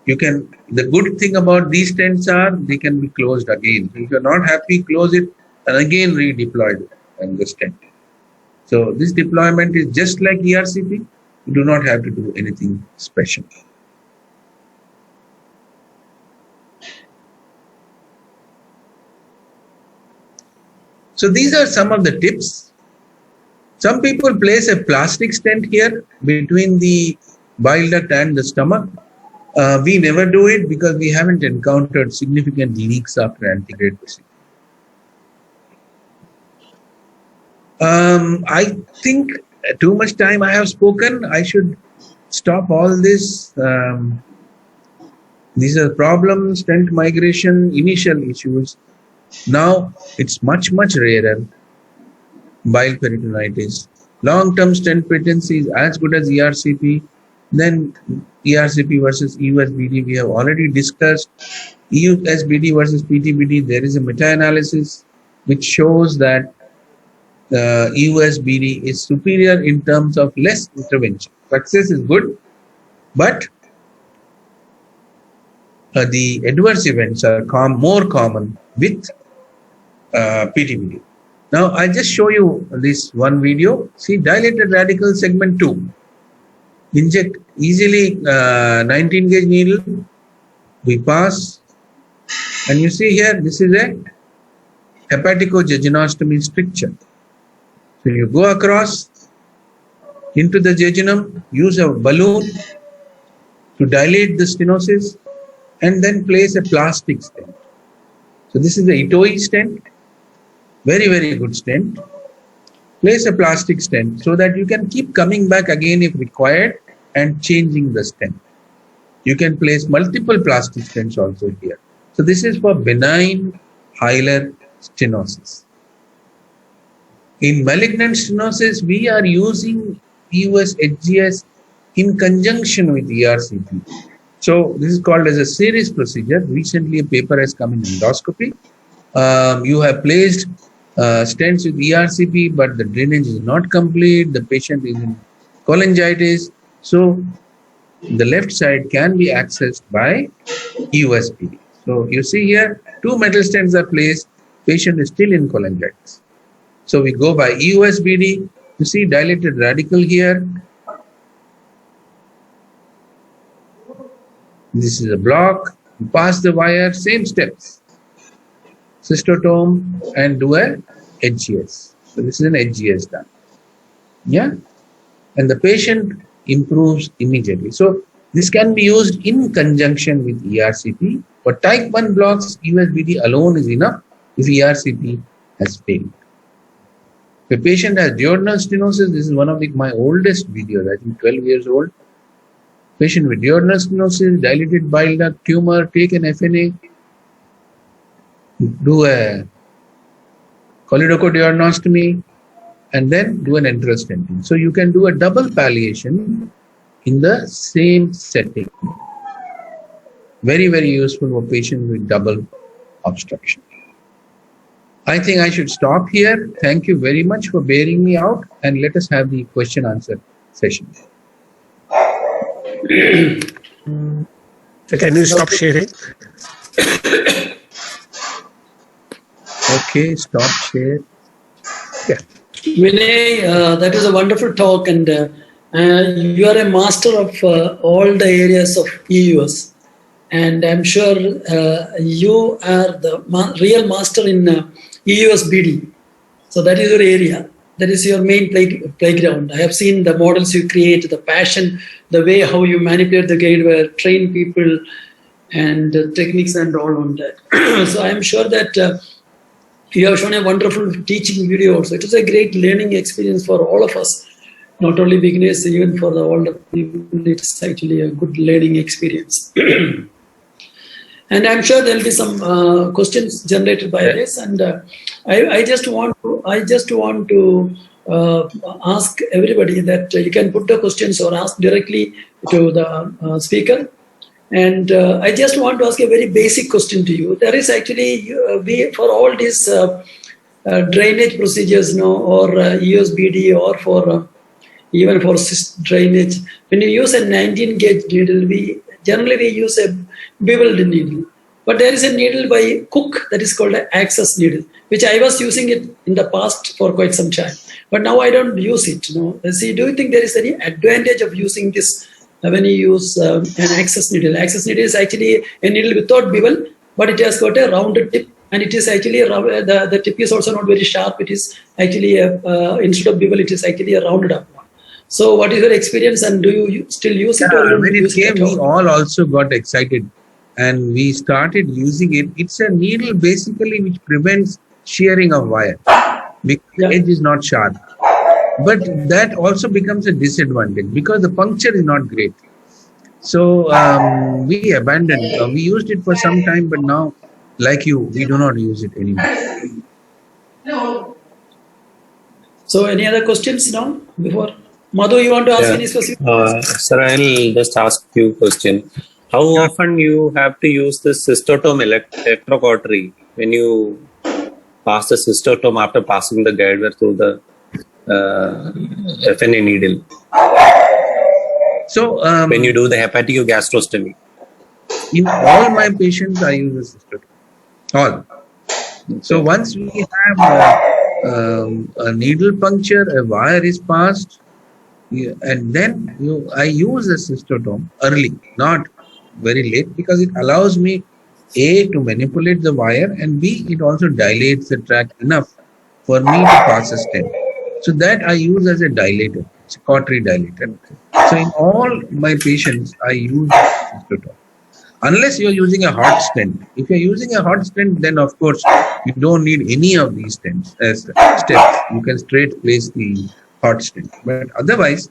You can, the good thing about these stents are they can be closed again. So if you're not happy, close it and again redeploy the stent. So this deployment is just like ERCP. You do not have to do anything special. So these are some of the tips. Some people place a plastic stent here between the bile duct and the stomach. We never do it because we haven't encountered significant leaks after antegrade procedure. I think too much time I have spoken. I should stop all this. These are problems, stent migration, initial issues. Now it's much rarer. Bile peritonitis. Long-term stent patency is as good as ERCP. Then ERCP versus EUSBD we have already discussed. EUSBD versus PTBD, there is a meta-analysis which shows that EUSBD is superior in terms of less intervention. Success is good, but the adverse events are more common with PTBD. Now I just show you this one video. See, dilated radical segment 2. Inject easily 19 gauge needle. We pass, and you see here this is a hepatico-jejunostomy stricture. So you go across into the jejunum, use a balloon to dilate the stenosis, and then place a plastic stent. So this is the Itoi stent, very, very good stent. Place a plastic stent so that you can keep coming back again if required and changing the stent. You can place multiple plastic stents also here. So this is for benign hilar stenosis. In malignant stenosis, we are using EUS HGS in conjunction with ERCP. So this is called as a series procedure. Recently a paper has come in endoscopy. You have placed stents with ERCP, but the drainage is not complete. The patient is in cholangitis. So the left side can be accessed by EUSPD. So you see here, 2 metal stents are placed. Patient is still in cholangitis. So we go by EUSBD. You see dilated radical here. This is a block. You pass the wire, same steps. Cystotome and do a HGS. So this is an HGS done. Yeah. And the patient improves immediately. So this can be used in conjunction with ERCP. For type 1 blocks, EUSBD alone is enough if ERCP has failed. If a patient has duodenal stenosis, this is one of my oldest videos, I think 12 years old. Patient with duodenal stenosis, dilated bile duct tumor, take an FNA, do a choledochoduodenostomy, and then do an enteral stenting. So you can do a double palliation in the same setting. Very, very useful for patients with double obstruction. I think I should stop here. Thank you very much for bearing me out, and let us have the question answer session. So can you stop sharing? Okay, stop share. Yeah. Vinay, that is a wonderful talk, and you are a master of all the areas of EUS, and I'm sure you are the real master in EUS BD. So that is your area. That is your main playground. I have seen the models you create, the passion, the way how you manipulate the guidewire, train people, and techniques and all on that. So I am sure that you have shown a wonderful teaching video also. It is a great learning experience for all of us, not only beginners, even for the older people. It's actually a good learning experience. And I'm sure there will be some questions generated by this. And I just want to ask everybody that you can put the questions or ask directly to the speaker. And I just want to ask a very basic question to you. There is actually, for all these drainage procedures, or EUSBD, or for even for cyst drainage, when you use a 19 gauge needle, generally we use a beveled needle. But there is a needle by Cook that is called an access needle, which I was using it in the past for quite some time. But now I don't use it. See, do you think there is any advantage of using this when you use an access needle? Access needle is actually a needle without bevel, but it has got a rounded tip, and it is actually the tip is also not very sharp. It is actually instead of bevel, it is actually a rounded up one. So, what is your experience, and do you still use it? Or When it came, we all also got excited, and we started using it. It's a needle basically which prevents shearing of wire because the edge is not sharp. But that also becomes a disadvantage because the puncture is not great. So we abandoned. We used it for some time, but now, like you, we do not use it anymore. So, any other questions now before? Madhu, you want to ask any question? Sir, I'll just ask you a question. How often you have to use this cystotome electrocautery when you pass the cystotome after passing the guidewire through the FNA needle? So when you do the hepatogastrostomy? In all my patients, I use a cystotome. All. So once we have a needle puncture, a wire is passed, and then I use a cystotome early, not very late, because it allows me A, to manipulate the wire, and B, it also dilates the tract enough for me to pass a stent. So that I use as a dilator. It's a cautery dilator. So in all my patients, I use cystotome. unless you're using a hot stent. If you're using a hot stent, then of course you don't need any of these steps. You can straight place the hot stent. But otherwise,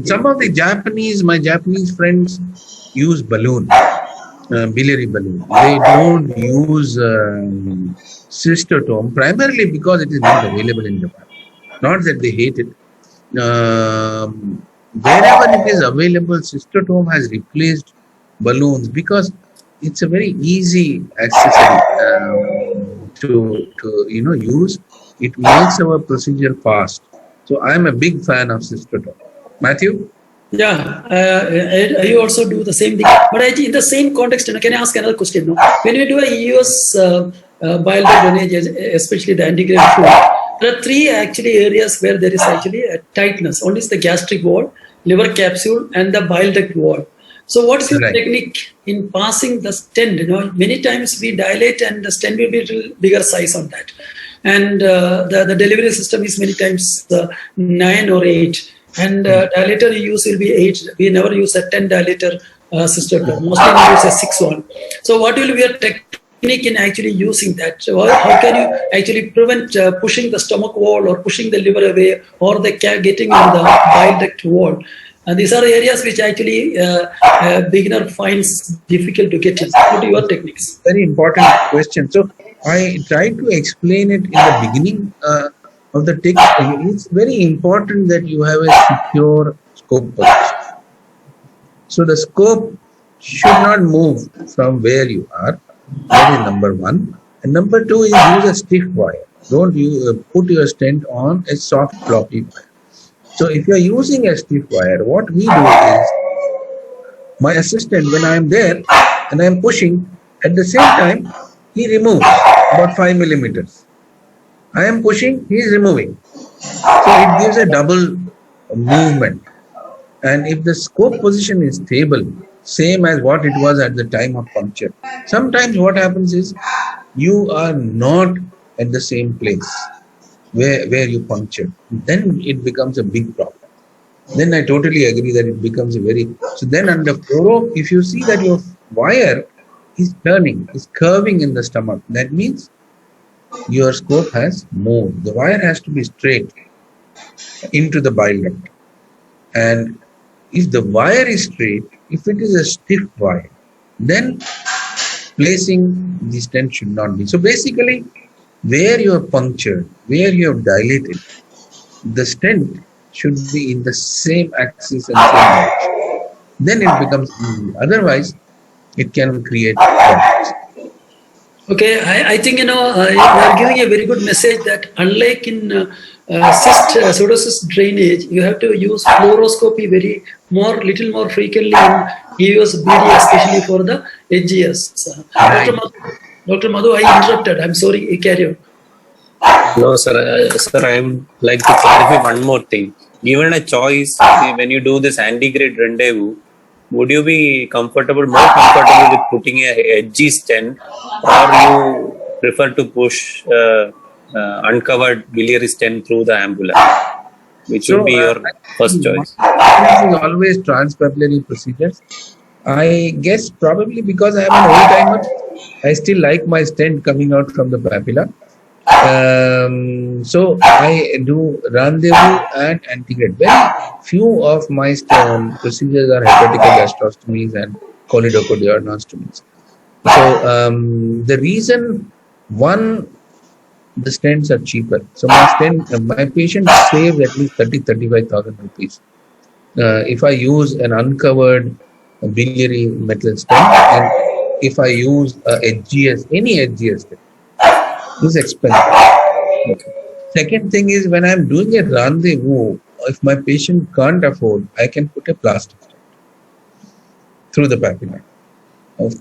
some of my Japanese friends use balloon, biliary balloon. They don't use cystotome primarily because it is not available in Japan. Not that they hate it. Wherever it is available, cystotome has replaced balloons because it's a very easy accessory to use. It makes our procedure fast. So I am a big fan of cystotome. Matthew? Yeah, I also do the same thing. But in the same context, can I ask another question? No? When you do a EUS bile duct drainage, especially the antegrade fluid, there are three actually areas where there is actually a tightness. One is the gastric wall, liver capsule, and the bile duct wall. So what is your Right. technique in passing the stent? Many times we dilate and the stent will be a little bigger size on that. And the delivery system is many times 9 or 8. And dilator you use will be 8. We never use a 10 dilator system. Mostly we use a 6 one. So what will be your technique in actually using that? So how can you actually prevent pushing the stomach wall or pushing the liver away or the getting on the bile duct wall? And these are areas which actually a beginner finds difficult to get in. What are your techniques? Very important question. So I tried to explain it in the beginning of the text. It's very important that you have a secure scope position. So the scope should not move from where you are. That is number one. And number two is use a stiff wire. Don't you put your stent on a soft floppy wire. So if you are using a stiff wire, what we do is, my assistant, when I am there and I am pushing, at the same time, he removes about 5 millimeters. I am pushing, he is removing. So it gives a double movement. And if the scope position is stable, same as what it was at the time of puncture, sometimes what happens is you are not at the same place where you punctured. Then it becomes a big problem. Then I totally agree that it becomes a very... So then under fluoro, if you see that your wire is turning, is curving in the stomach, that means your scope has moved. The wire has to be straight into the bile duct. And if the wire is straight, if it is a stiff wire, then placing the stent should not be. So basically, where you have punctured, where you have dilated, the stent should be in the same axis and same direction. Then it becomes easy. Otherwise, it can create problems. Okay, I think you are giving a very good message that unlike in pseudocyst drainage, you have to use fluoroscopy little more frequently in EUS BD, especially for the HGS. Dr. Madhu, I interrupted. I'm sorry. Carry on. No, sir. Sir, I would like to clarify one more thing. Given a choice, when you do this antegrade rendezvous, would you be more comfortable with putting a HG stent, or you prefer to push uncovered biliary stent through the ampulla? Which would be your first choice? This is always transpapillary procedures. I guess probably because I am an old timer, I still like my stent coming out from the papilla. So I do rendezvous and antegrade. Very few of my procedures are hepatical gastrostomies and choledochorionostomies. So the reason, one, the stents are cheaper. So my patient saves at least 35,000 rupees. If I use an uncovered biliary metal stent, and if I use any HGS stent, it's expensive. Okay. Second thing is, when I'm doing a rendezvous, if my patient can't afford, I can put a plastic stent through the papilla.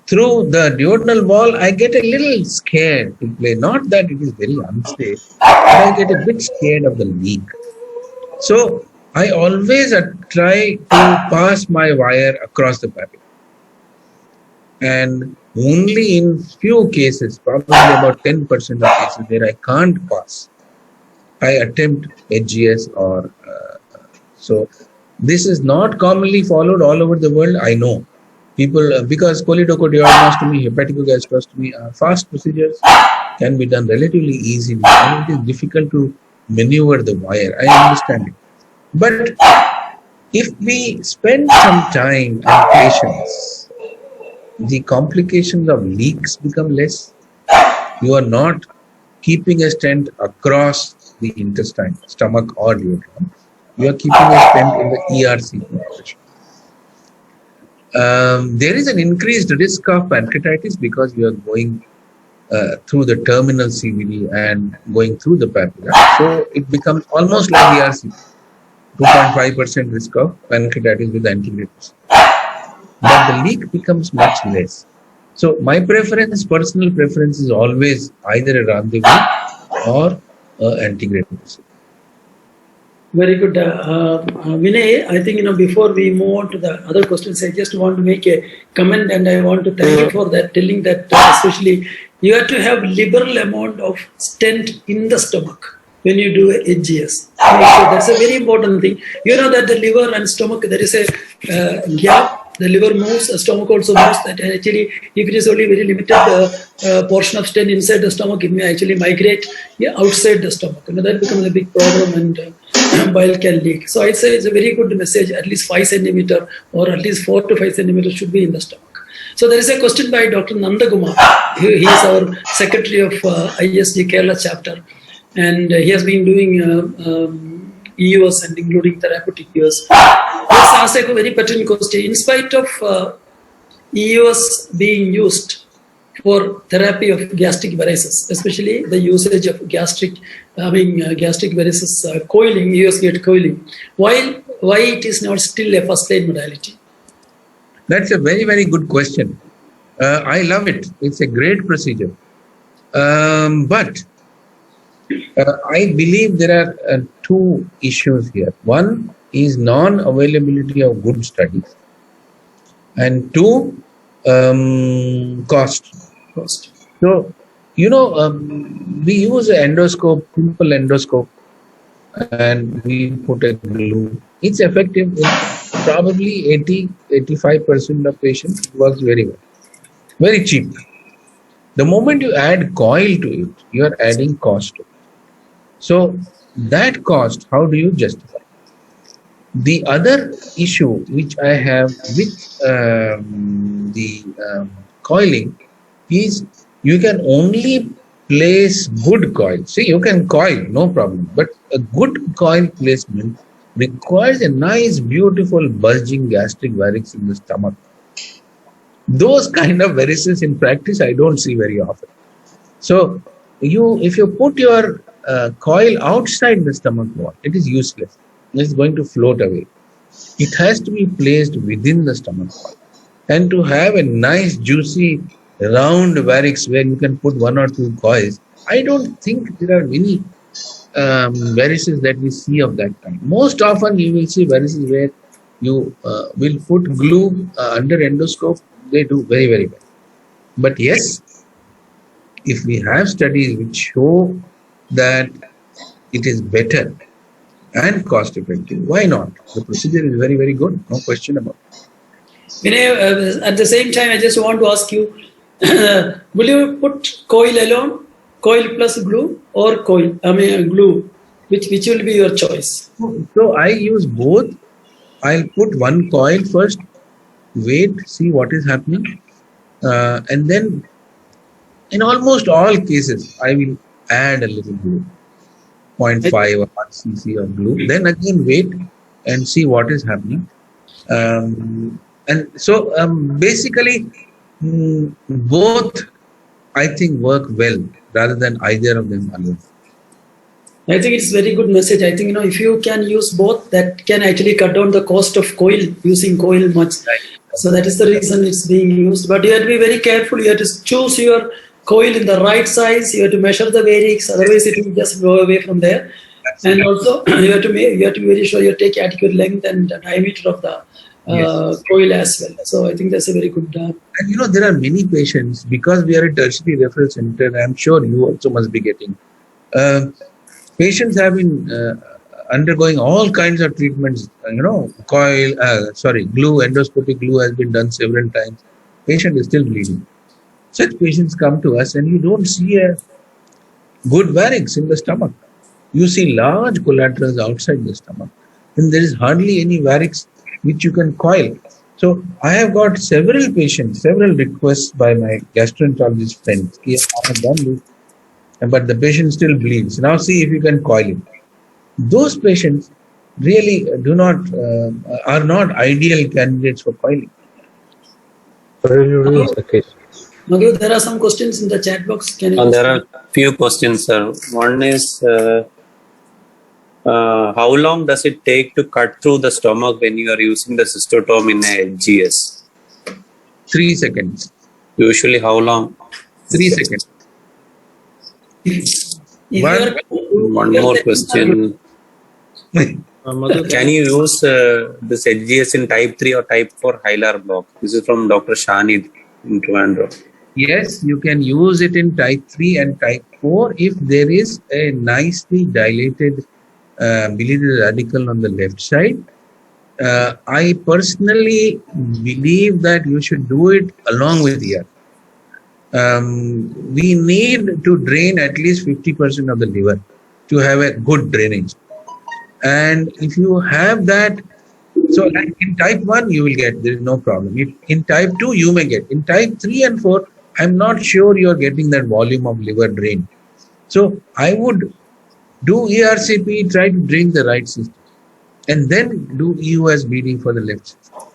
Through the duodenal wall, I get a little scared to play. Not that it is very unsafe, but I get a bit scared of the leak. So I always try to pass my wire across the papilla. And only in few cases, probably about 10% of cases where I can't pass, I attempt HGS or... so this is not commonly followed all over the world, I know. People, because choledochoduodenostomy, hepaticogastrostomy are fast procedures, can be done relatively easily, and it is difficult to maneuver the wire. I understand it. But if we spend some time and patience, the complications of leaks become less. You are not keeping a stent across the intestine, stomach or duodenum. You are keeping a stent in the ERC position. There is an increased risk of pancreatitis because you are going through the terminal CVD and going through the papilla. So it becomes almost like ERC, 2.5% risk of pancreatitis with antigrades. But the leak becomes much less. So my preference, personal preference, is always either a rendezvous or antigrade procedure. Very good. Vinay, I think, before we move on to the other questions, I just want to make a comment, and I want to thank you for that, telling that especially you have to have liberal amount of stent in the stomach when you do HGS. So that's a very important thing. You know that the liver and stomach, there is a gap. The liver moves, the stomach also moves. That actually, if it is only very limited portion of stent inside the stomach, it may actually migrate outside the stomach. That becomes a big problem, and bile can leak. So I'd say it's a very good message. At least 5 centimeter or at least 4 to 5 centimeters should be in the stomach. So there is a question by Dr. Nandagumar. He is our secretary of ISG Kerala chapter, and he has been doing EUS and including therapeutic EUS. Let's ask a very pertinent question. In spite of EUS being used for therapy of gastric varices, especially the usage of gastric varices coiling, EUS gate coiling, why it is not still a first-line modality? That's a very, very good question. I love it. It's a great procedure. But I believe there are two issues here. One is non-availability of good studies, and two, cost. So, we use an endoscope, simple endoscope, and we put a glue. It's effective in probably 80-85% of patients. It works very well. Very cheap. The moment you add coil to it, you are adding cost to it. So that cost, how do you justify? The other issue which I have with the coiling is you can only place good coil. See, you can coil, no problem. But a good coil placement requires a nice, beautiful, bulging gastric varix in the stomach. Those kind of varices in practice I don't see very often. So if you put your coil outside the stomach wall, it is useless. It's going to float away. It has to be placed within the stomach wall. And to have a nice, juicy, round varix where you can put 1 or 2 coils, I don't think there are many varices that we see of that kind. Most often you will see varices where you will put glue under endoscope. They do very, very well. But yes, if we have studies which show that it is better and cost effective, why not? The procedure is very, very good, no question about it. Vinay, at the same time, I just want to ask you, will you put coil alone, coil plus glue, or glue? Which will be your choice? So I use both. I'll put one coil first, wait, see what is happening, and then in almost all cases, I will add a little glue, 0.5 or 1 cc of glue, then again wait and see what is happening. And so basically, both I think work well rather than either of them alone. I think it's a very good message. I think, if you can use both, that can actually cut down the cost of coil, using coil much. Right. So that is the reason it's being used. But you have to be very careful. You have to choose your coil in the right size. You have to measure the varix. Otherwise, it will just go away from there. Absolutely. And also, you have to be very sure you take adequate length and diameter of the coil as well. So I think that's a very good. And there are many patients, because we are a tertiary referral center. I'm sure you also must be getting. Patients have been undergoing all kinds of treatments. Glue, endoscopic glue has been done several times. Patient is still bleeding. Such patients come to us and you don't see a good varix in the stomach. You see large collaterals outside the stomach, and there is hardly any varix which you can coil. So I have got several patients, several requests by my gastroenterologist friends. I have done this, but the patient still bleeds. Now see if you can coil it. Those patients really are not ideal candidates for coiling. Usually is the case. Madhu, there are some questions in the chat box. Can you? And there are few questions, sir. One is, how long does it take to cut through the stomach when you are using the cystotome in a LGS? 3 seconds. Usually, how long? 3 seconds. If you One- are- One more question. Madhu, Can you use this HGS in type 3 or type 4 hilar block? This is from Dr. Shanid in Trivandrum. Yes, you can use it in type 3 and type 4 if there is a nicely dilated biliary radical on the left side. I personally believe that you should do it along with ER. We need to drain at least 50% of the liver to have a good drainage. And if you have that, so like in type 1 you will get, there is no problem. If in type 2 you may get. In type 3 and 4, I'm not sure you are getting that volume of liver drain. So I would do ERCP, try to drain the right system, and then do EUS bleeding for the left system.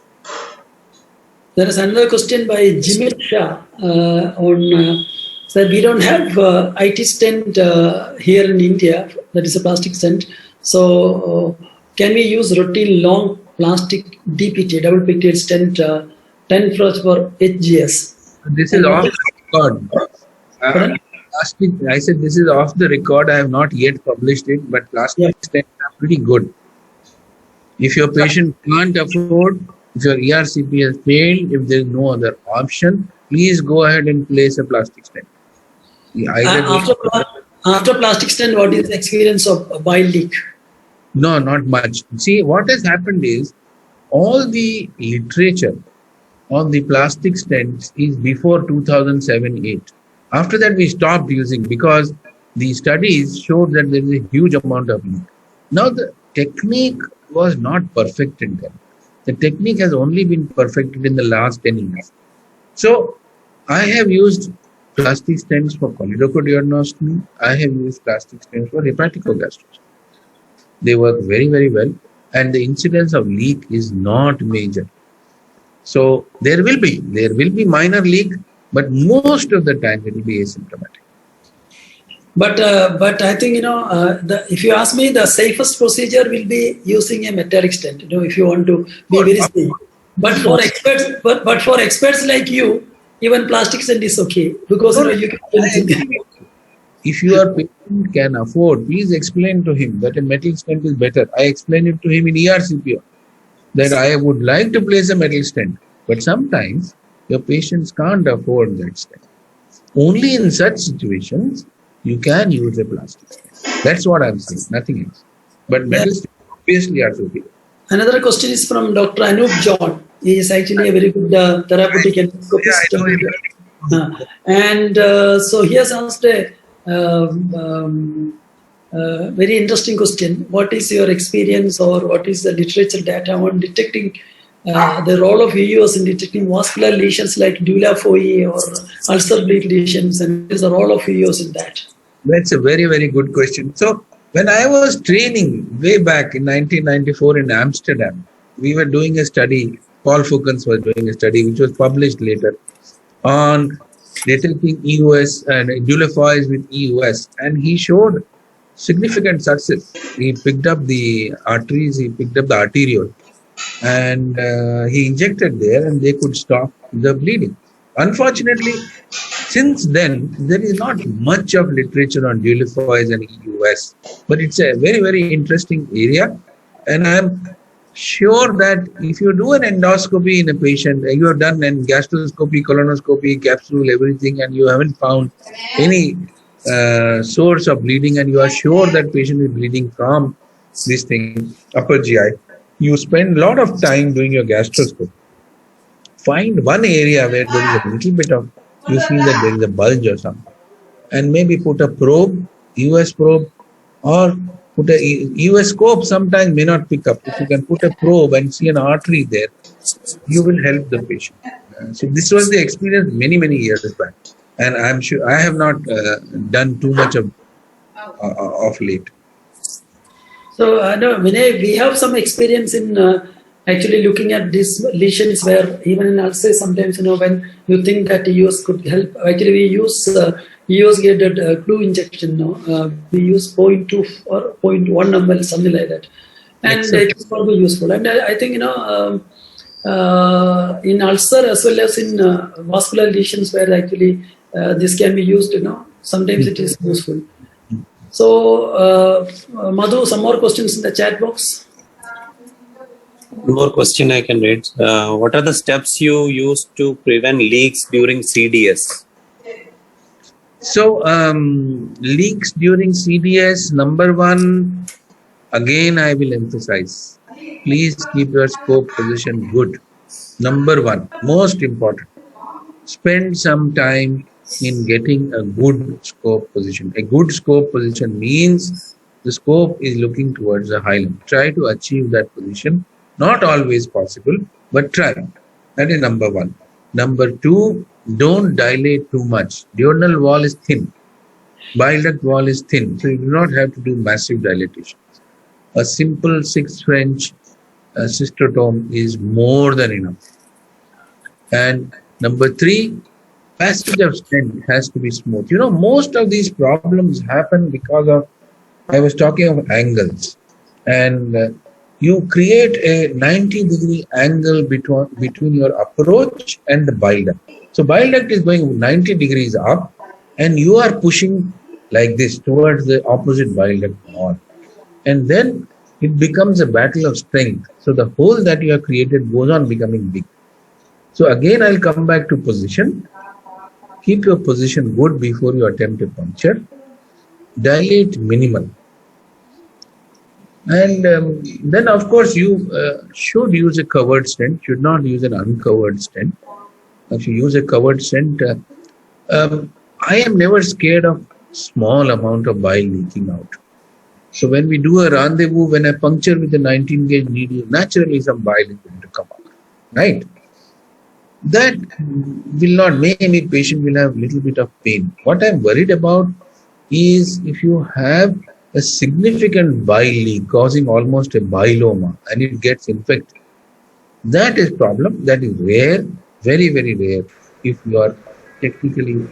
There is another question by Jimit Shah on. So we don't have IT stent here in India. That is a plastic stent. So can we use routine long plastic DPT, double pigtail stent, 10 flows for HGS? This is off the record. Pardon? I said this is off the record. I have not yet published it, but plastic stents are pretty good. If your patient can't afford, if your ERCP has failed, if there is no other option, please go ahead and place a plastic stent. After plastic stent, what is the experience of bile leak? No, not much. See, what has happened is all the literature on the plastic stents is before 2007-8. After that, we stopped using because the studies showed that there is a huge amount of leak. Now, the technique was not perfected then. The technique has only been perfected in the last 10 years. So, I have used plastic stents for choledochoduodenoscopy. I have used plastic stents for hepaticogastroscopy. They work very, very well, and the incidence of leak is not major. So there will be minor leak, but most of the time it will be asymptomatic. But I think if you ask me, the safest procedure will be using a metallic stent. If you want to be very safe. But for experts like you, even plastic stent is okay because you can. If your patient can afford, please explain to him that a metal stent is better. I explained it to him in ERCP that I would like to place a metal stent, but sometimes your patients can't afford that stent. Only in such situations you can use a plastic stent. That's what I'm saying, nothing else. But metal stents obviously are superior. Another question is from Dr. Anup John. He is actually a very good therapeutic endoscopist. So he has asked a very interesting question. What is your experience or what is the literature data on detecting the role of EUS in detecting vascular lesions like dura foci or ulcer bleed lesions, and what is the role of EUS in that? That's a very, very good question. So when I was training way back in 1994 in Amsterdam, we were doing a study, Paul Fukens was doing a study which was published later on detecting EUS and Dulafoy with EUS, and he showed significant success. He picked up the arteries, he picked up the arteriole, and he injected there and they could stop the bleeding. Unfortunately, since then, there is not much of literature on Dulafoy and EUS, but it's a very, very interesting area, and I'm sure that if you do an endoscopy in a patient, you have done an gastroscopy, colonoscopy, capsule, everything, and you haven't found any source of bleeding, and you are sure that patient is bleeding from this thing, upper GI, you spend a lot of time doing your gastroscope. Find one area where there is a little bit of, you feel that there is a bulge or something, and maybe put a probe, US probe, or put a US scope sometimes may not pick up. If you can put a probe and see an artery there, you will help the patient. So this was the experience many years back, and I'm sure I have not done too much of late. So, no, Vinay, we have some experience in actually looking at these lesions where even in ulcers sometimes, when you think that EOS could help, actually we use EOS guided glue injection. We use 0.2 or 0.1 ml, something like that. And it's probably useful. And I think, in ulcer as well as in vascular lesions where actually this can be used, sometimes it is useful. So, Madhu, some more questions in the chat box. One more question I can read. What are the steps you use to prevent leaks during CDS? So, leaks during CDS, number one, again I will emphasize, please keep your scope position good. Number one, most important, spend some time in getting a good scope position. A good scope position means the scope is looking towards the hilum. Try to achieve that position. Not always possible, but try. That is number one. Number two, don't dilate too much. Duodenal wall is thin. Bile duct wall is thin. So you do not have to do massive dilatation. A simple 6 French cystotome is more than enough. And number three, passage of stent has to be smooth. Most of these problems happen because of, I was talking of angles. And you create a 90-degree angle between your approach and the bile duct. So bile duct is going 90 degrees up and you are pushing like this towards the opposite bile duct wall. And then it becomes a battle of strength. So the hole that you have created goes on becoming big. So again, I'll come back to position. Keep your position good before you attempt a puncture. Dilate minimal. And then, of course, you should use a covered stent, should not use an uncovered stent. If you use a covered stent, I am never scared of small amount of bile leaking out. So when we do a rendezvous, when I puncture with a 19 gauge needle, naturally some bile is going to come out, right? That will not, maybe patient will have little bit of pain. What I'm worried about is if you have a significant bile leak causing almost a biloma and it gets infected. That is problem. That is rare, very rare if you are technically.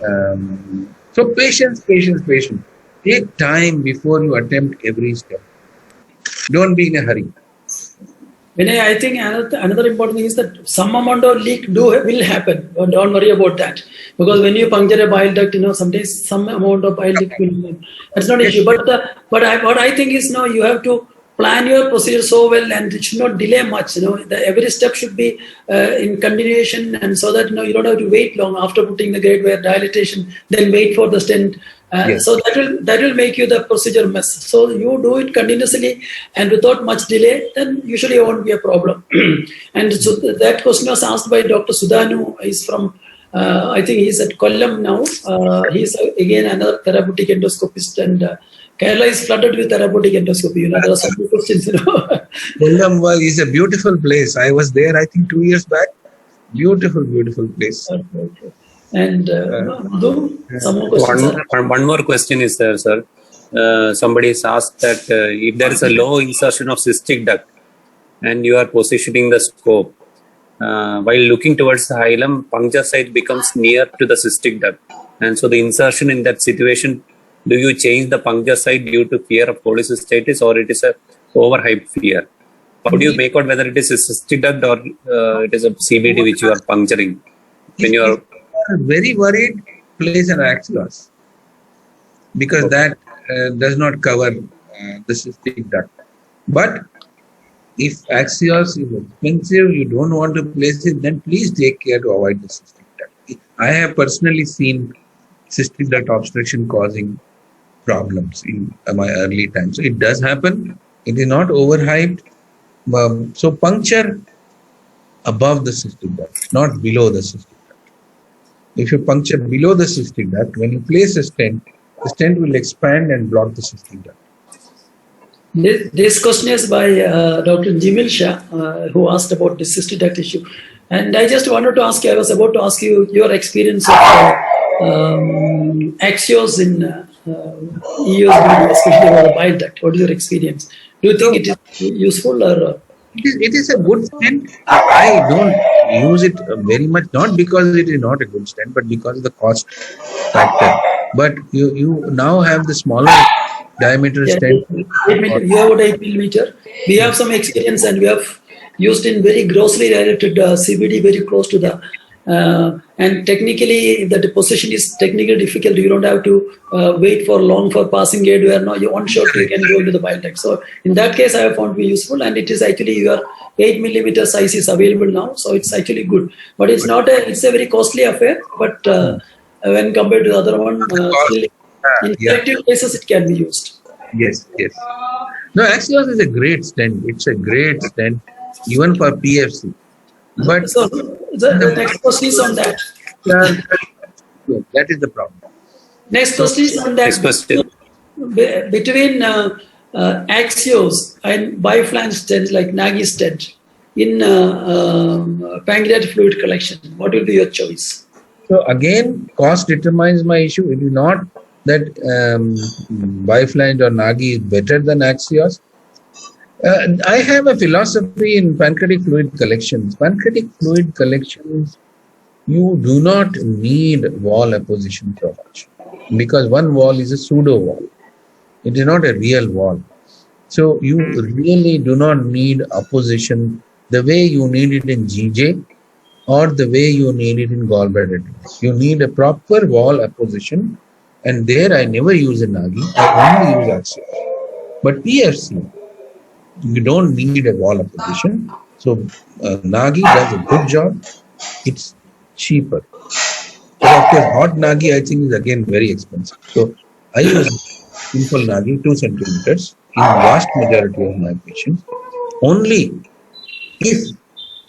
So patience. Take time before you attempt every step. Don't be in a hurry. Vinay, I think another important thing is that some amount of leak will happen. Don't worry about that. Because when you puncture a bile duct, sometimes some amount of bile leak will happen. That's not an issue. But what I think is you have to plan your procedure so well and it should not delay much. Every step should be in continuation, and so that you don't have to wait long after putting the grade wire dilatation, then wait for the stent. Yes. So that will make you the procedure mess. So you do it continuously and without much delay, then usually it won't be a problem. And so that question was asked by Dr. Sudhanu. He's from, I think he's at Kollam now. He's again another therapeutic endoscopist, and Kerala is flooded with therapeutic endoscopy. There are some questions. Kollam is a beautiful place. I was there, I think, 2 years back. Beautiful place. Okay. And some more questions. One more question is there, sir. Somebody has asked that if there is a low insertion of cystic duct and you are positioning the scope, while looking towards the hilum, puncture site becomes near to the cystic duct. And so the insertion in that situation, do you change the puncture site due to fear of polycystitis, or it is a overhyped fear? How do you make out whether it is a cystic duct or it is a CBD which you are puncturing? When you are very worried, place an axios, because that does not cover the cystic duct. But if axios is expensive, you don't want to place it, then please take care to avoid the cystic duct. I have personally seen cystic duct obstruction causing problems in my early times. So it does happen. It is not overhyped. So puncture above the cystic duct, not below the cystic duct. If you puncture below the cystic duct, when you place a stent, the stent will expand and block the cystic duct. This question is by Dr. Jimil Shah, who asked about the cystic duct issue. And I just wanted to ask you, I was about to ask you your experience of Axios in EUS, especially over the bile duct. What is your experience? Do you think it is useful or? It is a good stent. I don't use it very much, not because it is not a good stent, but because of the cost factor. But you now have the smaller diameter stent. 8 millimeter. You have about 8 millimeter. We have some experience and we have used in very grossly dilated CBD very close to the and technically if the deposition is technically difficult, you don't have to wait for long for passing gate where now you one shot you can go into the bile duct. So in that case I have found to be useful, and it is actually your 8 millimeter size is available now, so it's actually good. But it's not it's a very costly affair, but when compared to the other one, still in selective cases it can be used. Yes. No, Axios is a great stent. It's a great stent, even for PFC. But So the next question is on that. that is the problem. Next question is on that. Next question. Between Axios and biflange stents like Nagy stent in pancreatic fluid collection, what will be your choice? So again, cost determines my issue. It is not that biflange or Nagy is better than Axios. I have a philosophy in pancreatic fluid collections. Pancreatic fluid collections, you do not need wall apposition so much, because one wall is a pseudo wall. It is not a real wall. So you really do not need apposition the way you need it in GJ or the way you need it in gallbladder. You need a proper wall apposition, and there I never use a Nagy. I only use Axios. But PFC, you don't need a wall apposition. So Nagy does a good job. It's cheaper. But of course, hot Nagy I think is again very expensive. So I use simple Nagy 2 centimeters in vast majority of my patients. Only if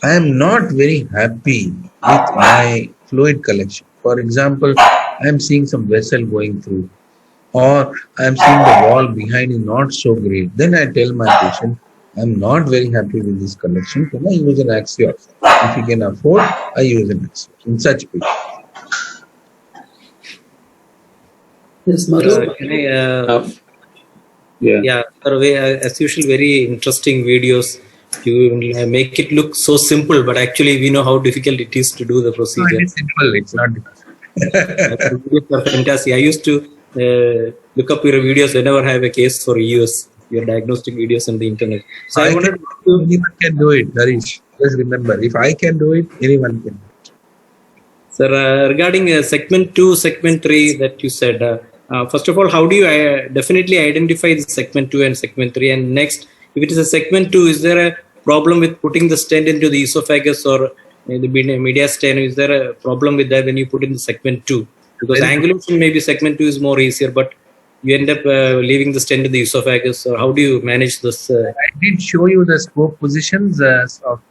I am not very happy with my fluid collection. For example, I am seeing some vessel going through, or I am seeing the wall behind is not so great. Then I tell my patient, I am not very happy with this collection. Can I use an Axios? If you can afford, I use an Axios in such patients. Yes, Madhu. Can I, Yeah. as usual, very interesting videos. You make it look so simple, but actually we know how difficult it is to do the No, procedure. it is simple. It's not difficult. Videos are fantastic. I used to look up your videos whenever I have a case for EUS, your diagnostic videos on the internet. So I wanted to. Anyone can do it, Harish. Just remember, if I can do it, anyone can do it. Sir, regarding segment 2, segment 3 that you said, first of all, how do you definitely identify the segment 2 and segment 3? And next, if it is a segment 2, is there a problem with putting the stent into the esophagus or the mediastinum? Is there a problem with that when you put in the segment 2? Because angulation, maybe segment 2 is more easier, but you end up leaving the stent in the esophagus. So how do you manage this? I did show you the scope positions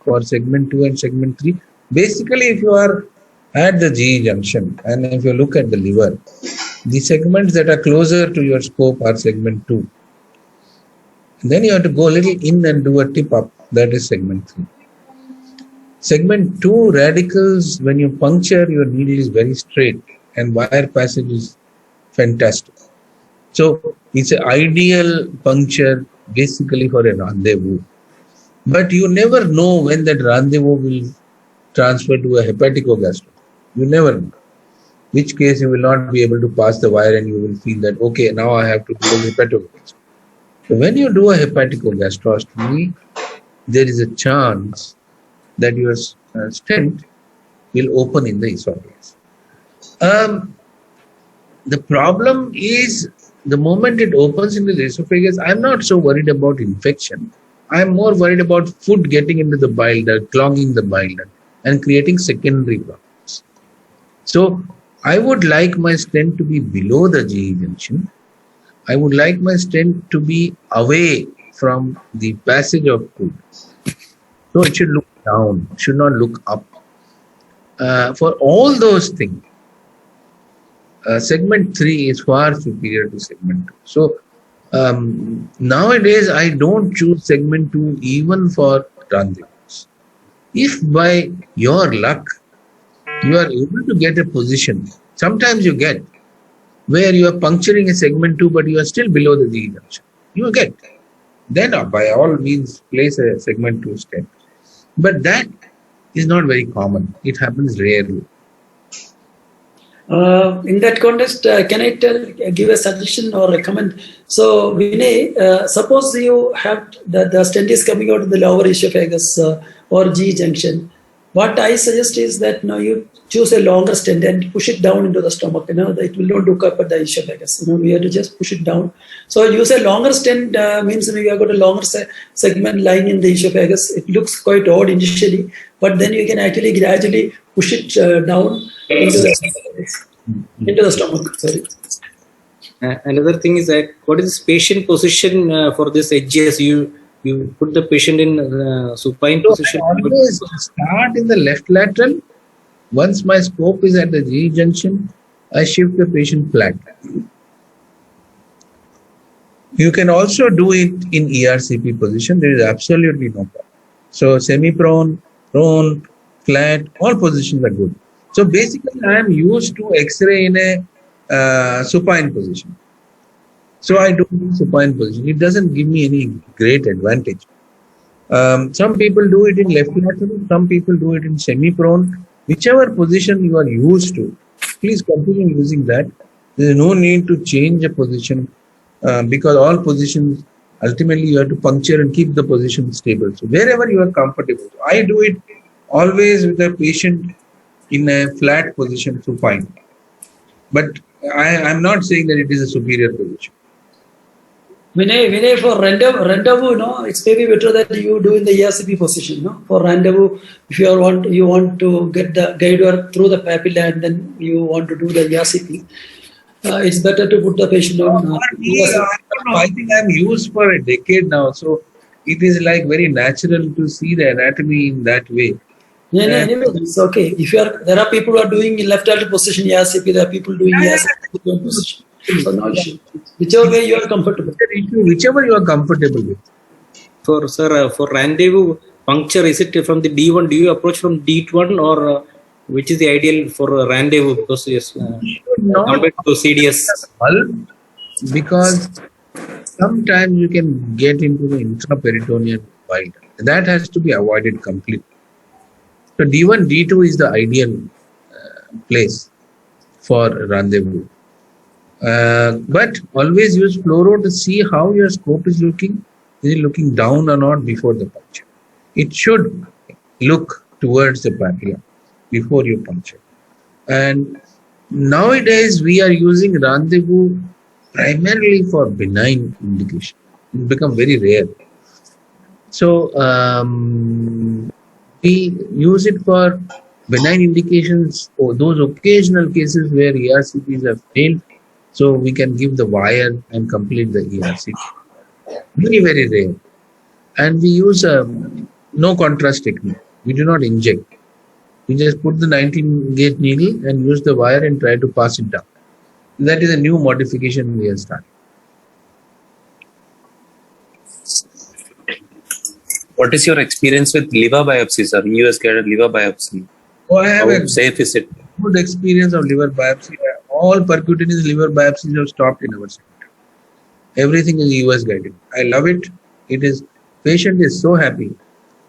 for segment 2 and segment 3. Basically, if you are at the GE junction and if you look at the liver, the segments that are closer to your scope are segment 2. And then you have to go a little in and do a tip up. That is segment 3. Segment 2 radicals, when you puncture, your needle is very straight and wire passage is fantastic. So it's an ideal puncture basically for a rendezvous. But you never know when that rendezvous will transfer to a hepatocgastro. You never know. Which case you will not be able to pass the wire and you will feel that, okay, now I have to do a hepatocgastro. So when you do a hepatogastrostomy, there is a chance that your stent will open in the esophagus. The problem is the moment it opens into the esophagus, I'm not so worried about infection. I'm more worried about food getting into the bile duct, clogging the bile duct, and creating secondary problems. So I would like my stent to be below the GE junction. I would like my stent to be away from the passage of food. So it should look down, should not look up. For all those things, segment 3 is far superior to segment 2. So nowadays I don't choose segment 2 even for rendezvous. If by your luck you are able to get a position, sometimes you get where you are puncturing a segment 2 but you are still below the G junction. You get. Then by all means place a segment 2 stent. But that is not very common. It happens rarely. In that context, can I give a suggestion or a comment? So, Vinay, suppose you have the stent is coming out of the lower esophagus or G junction. What I suggest is that you choose a longer stent and push it down into the stomach. It will not look up at the esophagus. We have to just push it down. So use a longer stent means you have got a longer segment lying in the esophagus. It looks quite odd initially, but then you can actually gradually push it down into the stomach. Sorry. Another thing is that what is the patient position for this HGS? You put the patient in supine position. I always start in the left lateral. Once my scope is at the G junction, I shift the patient flat. You can also do it in ERCP position. There is absolutely no problem. So semi-prone, prone, flat, all positions are good. So basically, I am used to X-ray in a supine position. So I do supine position. It doesn't give me any great advantage. Some people do it in left lateral. Some people do it in semi-prone. Whichever position you are used to, please continue using that. There is no need to change a position because all positions, ultimately you have to puncture and keep the position stable. So wherever you are comfortable. So I do it always with the patient in a flat position supine. But I'm not saying that it is a superior position. Vinay, for rendezvous, it's maybe better that you do in the ERCP position. For rendezvous, if you want to get the guide through the papilla and then you want to do the ERCP, it's better to put the patient on. I think I'm used for a decade now, so it is like very natural to see the anatomy in that way. Anyway, it's okay. If there are people who are doing in left lateral position ERCP, there are people doing ERCP position. So no issue. Whichever way you are comfortable. Whichever you are comfortable with. For rendezvous puncture, is it from the D1? Do you approach from D1 or which is the ideal for rendezvous? Because yes, compared to CDS. Because sometimes you can get into the intraperitoneal bile. That has to be avoided completely. So D1, D2 is the ideal place for rendezvous. But always use fluoro to see how your scope is looking. Is it looking down or not before the puncture? It should look towards the papilla before you puncture. And nowadays we are using rendezvous primarily for benign indication. It become very rare. So we use it for benign indications or those occasional cases where ERCPs have failed. So we can give the wire and complete the ERCP. Very, very rare. And we use no contrast technique. We do not inject. We just put the 19 gauge needle and use the wire and try to pass it down. That is a new modification we have started. What is your experience with liver biopsy, sir? US guided liver biopsy. I have How safe is it? Good experience of liver biopsy. All percutaneous liver biopsies have stopped in our center. Everything is US guided. I love it. Patient is so happy.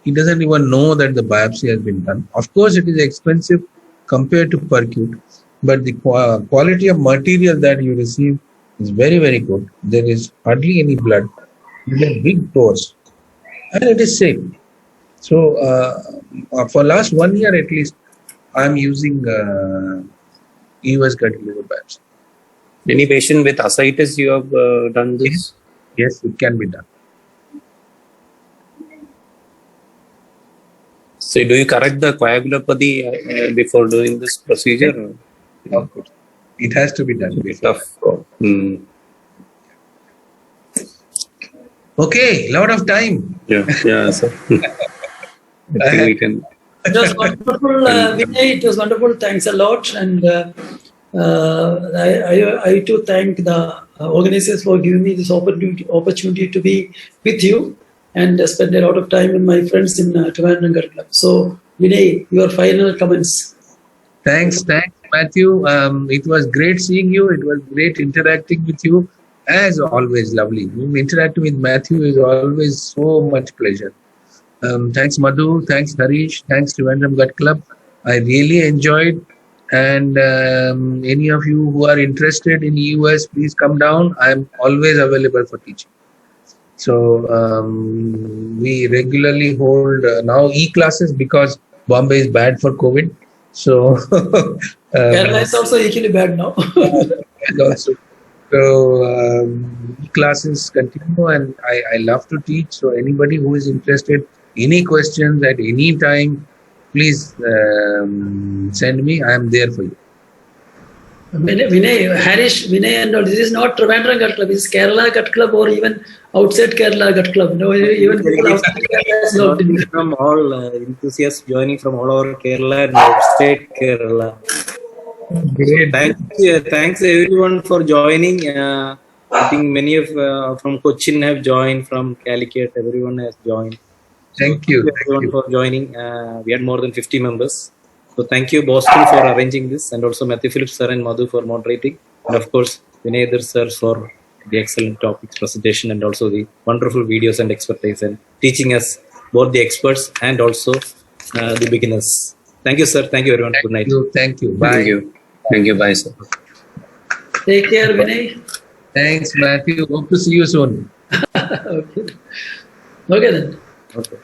He doesn't even know that the biopsy has been done. Of course, it is expensive compared to percute, but the quality of material that you receive is very, very good. There is hardly any blood. You get big pores, and it is safe. So, for last 1 year at least, I am using US guided liver biopsy. Any patient with ascites you have done this? Yes, it can be done. So do you correct the coagulopathy before doing this procedure? Of course. It has to be done. Tough. Okay, lot of time. Yeah, so I think we can. It was wonderful, Vinay. It was wonderful. Thanks a lot. And I too thank the organizers for giving me this opportunity to be with you and spend a lot of time with my friends in Trivandrum Gun Club. So, Vinay, your final comments. Thanks, Matthew. It was great seeing you. It was great interacting with you. As always, lovely. Interacting with Matthew is always so much pleasure. Thanks, Madhu. Thanks, Harish. Thanks, Trivandrum Gun Club. I really enjoyed. And any of you who are interested in EUS, please come down. I'm always available for teaching. So we regularly hold now e-classes because Bombay is bad for COVID. So Kerala is also equally bad now. and also, so classes continue, and I love to teach. So anybody who is interested, any questions at any time, please send me. I am there for you. Vinay, Harish, Vinay, and all. This is not Trivandrum Gun Club. This is Kerala Gun Club, or even outside Kerala Gun Club. No, even people outside Kerala is not in. From all enthusiasts joining from all over Kerala and outside Kerala. Great. Thanks everyone for joining. I think many of from Cochin have joined, from Calicut, everyone has joined. Thank you. Everyone for joining. We had more than 50 members. So thank you, Boston, for arranging this, and also Matthew Phillips sir and Madhu for moderating, and of course Vinay sir for the excellent topics presentation and also the wonderful videos and expertise and teaching us both the experts and also the beginners. Thank you, sir. Thank you, everyone. Good night. Thank you. Bye. Thank you. Thank you. Bye, sir. Take care, Vinay. Thanks, Matthew. Hope to see you soon. Okay. Okay then. Okay.